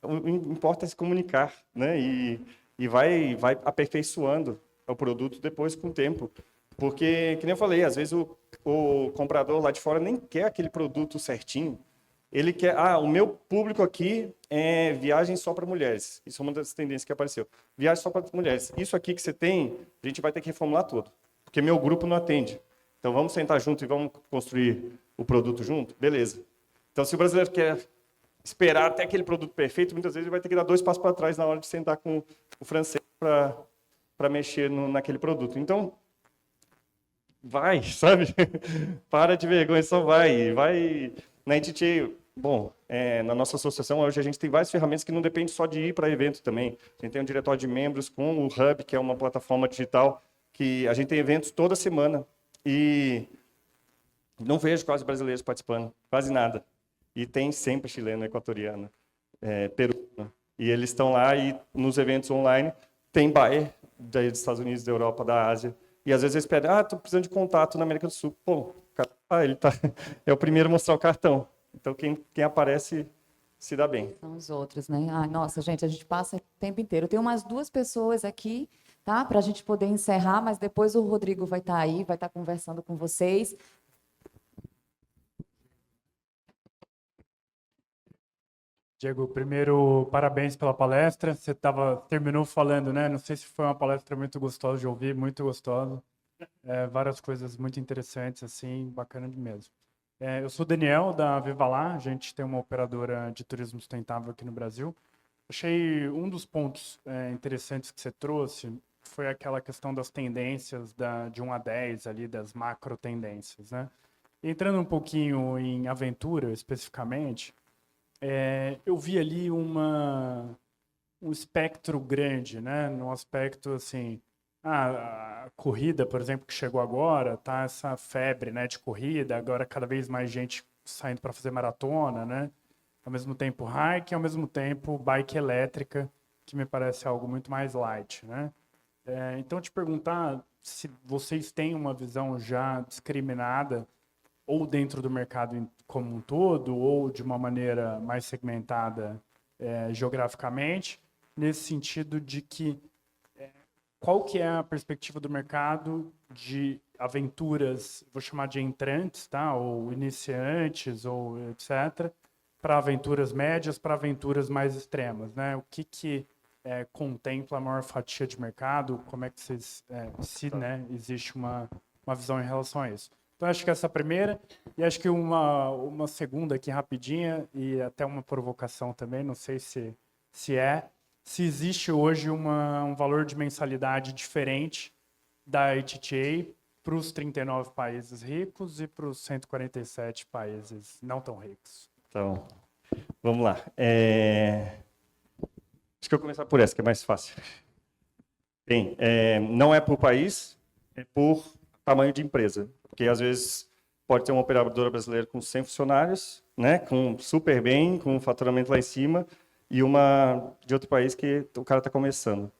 O que importa é se comunicar, né? E vai aperfeiçoando o produto depois com o tempo. Porque, que nem eu falei, às vezes o comprador lá de fora nem quer aquele produto certinho. Ele quer, o meu público aqui é viagem só para mulheres. Isso é uma das tendências que apareceu. Viagem só para mulheres. Isso aqui que você tem, a gente vai ter que reformular tudo. Porque meu grupo não atende. Então, vamos sentar junto e vamos construir o produto junto? Beleza. Então, se o brasileiro quer esperar até aquele produto perfeito, muitas vezes ele vai ter que dar 2 passos para trás na hora de sentar com o francês para mexer naquele produto. Então, vai, sabe? Para de vergonha, só vai. Vai na ITTA. Bom, na nossa associação, hoje a gente tem várias ferramentas que não dependem só de ir para evento também. A gente tem um diretório de membros com o Hub, que é uma plataforma digital, que a gente tem eventos toda semana. E não vejo quase brasileiros participando, quase nada. E tem sempre chileno, equatoriano, peruano. E eles estão lá e nos eventos online tem buyer dos Estados Unidos, da Europa, da Ásia. E às vezes eles pedem, estou precisando de contato na América do Sul. Pô, ele é o primeiro a mostrar o cartão. Então, quem aparece se dá bem. São os outros, né? Ai, nossa, gente, a gente passa o tempo inteiro. Eu tenho umas 2 pessoas aqui, tá? Para a gente poder encerrar, mas depois o Rodrigo vai estar aí, vai estar conversando com vocês. Diego, primeiro, parabéns pela palestra. Você terminou falando, né? Não sei se foi uma palestra muito gostosa de ouvir, muito gostosa. Várias coisas muito interessantes, assim, bacana mesmo. Eu sou o Daniel, da Vivalá. A gente tem uma operadora de turismo sustentável aqui no Brasil. Achei um dos pontos interessantes que você trouxe foi aquela questão das tendências de 1 a 10, ali, das macro tendências, né? Entrando um pouquinho em aventura, especificamente, eu vi ali um espectro grande, né? No aspecto, assim, a corrida, por exemplo, que chegou agora, tá essa febre, né, de corrida, agora cada vez mais gente saindo para fazer maratona, né? Ao mesmo tempo hike, ao mesmo tempo bike elétrica, que me parece algo muito mais light, né? Então, te perguntar se vocês têm uma visão já discriminada ou dentro do mercado como um todo, ou de uma maneira mais segmentada geograficamente, nesse sentido de que qual que é a perspectiva do mercado de aventuras, vou chamar de entrantes, tá? Ou iniciantes, ou etc., para aventuras médias, para aventuras mais extremas, né? O que contempla a maior fatia de mercado? Como é que vocês, né, existe uma visão em relação a isso? Então, acho que essa é a primeira, e acho que uma segunda aqui rapidinha, e até uma provocação também, não sei se existe hoje um valor de mensalidade diferente da ITTA para os 39 países ricos e para os 147 países não tão ricos. Então, vamos lá. Acho que eu vou começar por essa, que é mais fácil. Bem, não é por país, é por tamanho de empresa. Porque, às vezes, pode ter uma operadora brasileira com 100 funcionários, né, com super bem, com faturamento lá em cima, e uma de outro país que o cara está começando.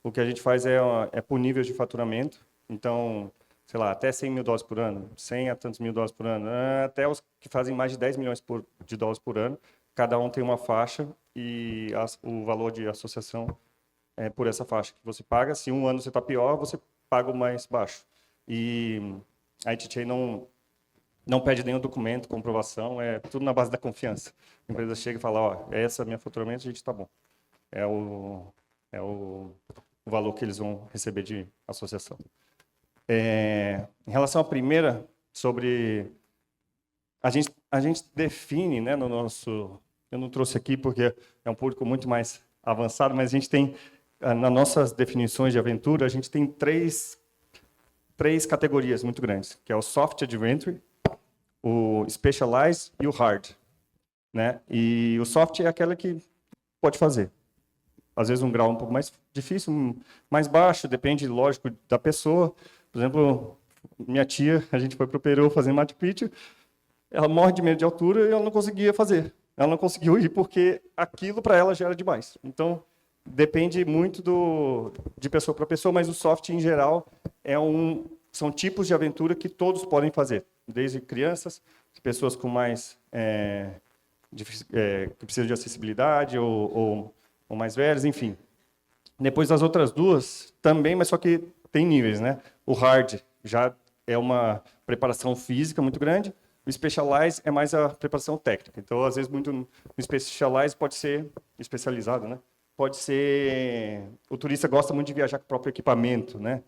O que a gente faz é por níveis de faturamento. Então, sei lá, até 100 mil dólares por ano, 100 a tantos mil dólares por ano, até os que fazem mais de 10 milhões de dólares por ano. Cada um tem uma faixa e o valor de associação é por essa faixa que você paga. Se um ano você está pior, você paga o mais baixo. E a ITTA não pede nenhum documento, comprovação, é tudo na base da confiança. A empresa chega e fala, ó, essa é a minha faturamento, a gente está bom. É o valor que eles vão receber de associação. Em relação à primeira, sobre... A gente define, né, no nosso... Eu não trouxe aqui porque é um público muito mais avançado, mas a gente tem, nas nossas definições de aventura, a gente tem três categorias muito grandes, que é o Soft Adventure, o Specialized e o Hard. Né? E o Soft é aquela que pode fazer. Às vezes um grau um pouco mais difícil, mais baixo, depende, lógico, da pessoa. Por exemplo, minha tia, a gente foi para o Peru fazer Machu Picchu, ela morre de medo de altura e ela não conseguia fazer. Ela não conseguiu ir porque aquilo para ela já era demais. Então, depende muito de pessoa para pessoa, mas o soft, em geral, são tipos de aventura que todos podem fazer. Desde crianças, pessoas com mais... que precisam de acessibilidade ou mais velhos, enfim. Depois das outras duas, também, mas só que tem níveis, né? O hard já é uma preparação física muito grande, o specialized é mais a preparação técnica. Então, às vezes, muito no specialized pode ser especializado, né? Pode ser... O turista gosta muito de viajar com o próprio equipamento, né?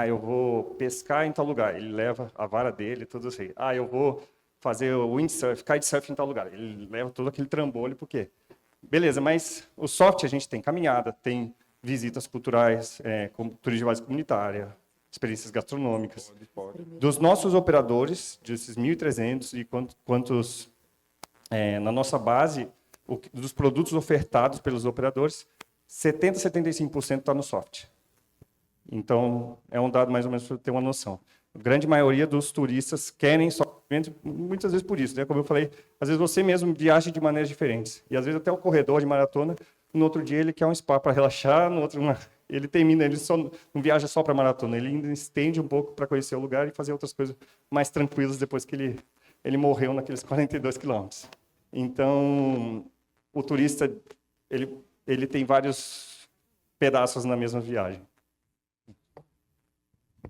Eu vou pescar em tal lugar, ele leva a vara dele, tudo assim. Eu vou fazer o windsurf, kitesurf em tal lugar, ele leva todo aquele trambolho, por quê? Beleza, mas o soft a gente tem caminhada, tem visitas culturais, turismo de base comunitária, experiências gastronômicas. Dos nossos operadores, desses 1.300 e quantos na nossa base, dos produtos ofertados pelos operadores, 70% a 75% está no soft. Então, é um dado mais ou menos para ter uma noção. A grande maioria dos turistas querem soft, muitas vezes por isso, né? Como eu falei, às vezes você mesmo viaja de maneiras diferentes. E às vezes até o corredor de maratona, no outro dia ele quer um spa para relaxar, no outro ele termina, ele não viaja só para maratona, ele ainda estende um pouco para conhecer o lugar e fazer outras coisas mais tranquilas depois que ele morreu naqueles 42 quilômetros. Então, o turista, ele tem vários pedaços na mesma viagem.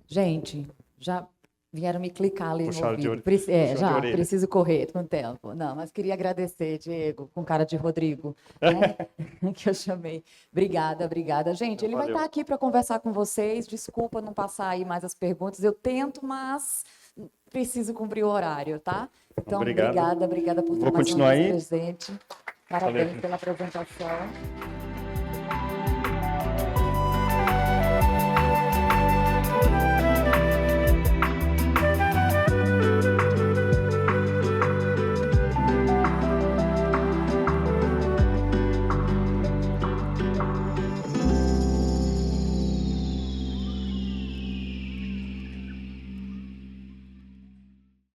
Gente, já vieram me clicar ali Puxaram no de ouvido. orelha. Já, orelha. preciso correr com o tempo. Não, mas queria agradecer, Diego, com cara de Rodrigo, né? Que eu chamei. Obrigada, obrigada. Gente, ele vai Valeu. estar aqui para conversar com vocês. Desculpa não passar aí mais as perguntas. Eu tento, mas preciso cumprir o horário, tá? Então, Obrigado. obrigada por estar Vou mais uma continuar vez aí? presente. Parabéns Valeu. pela apresentação.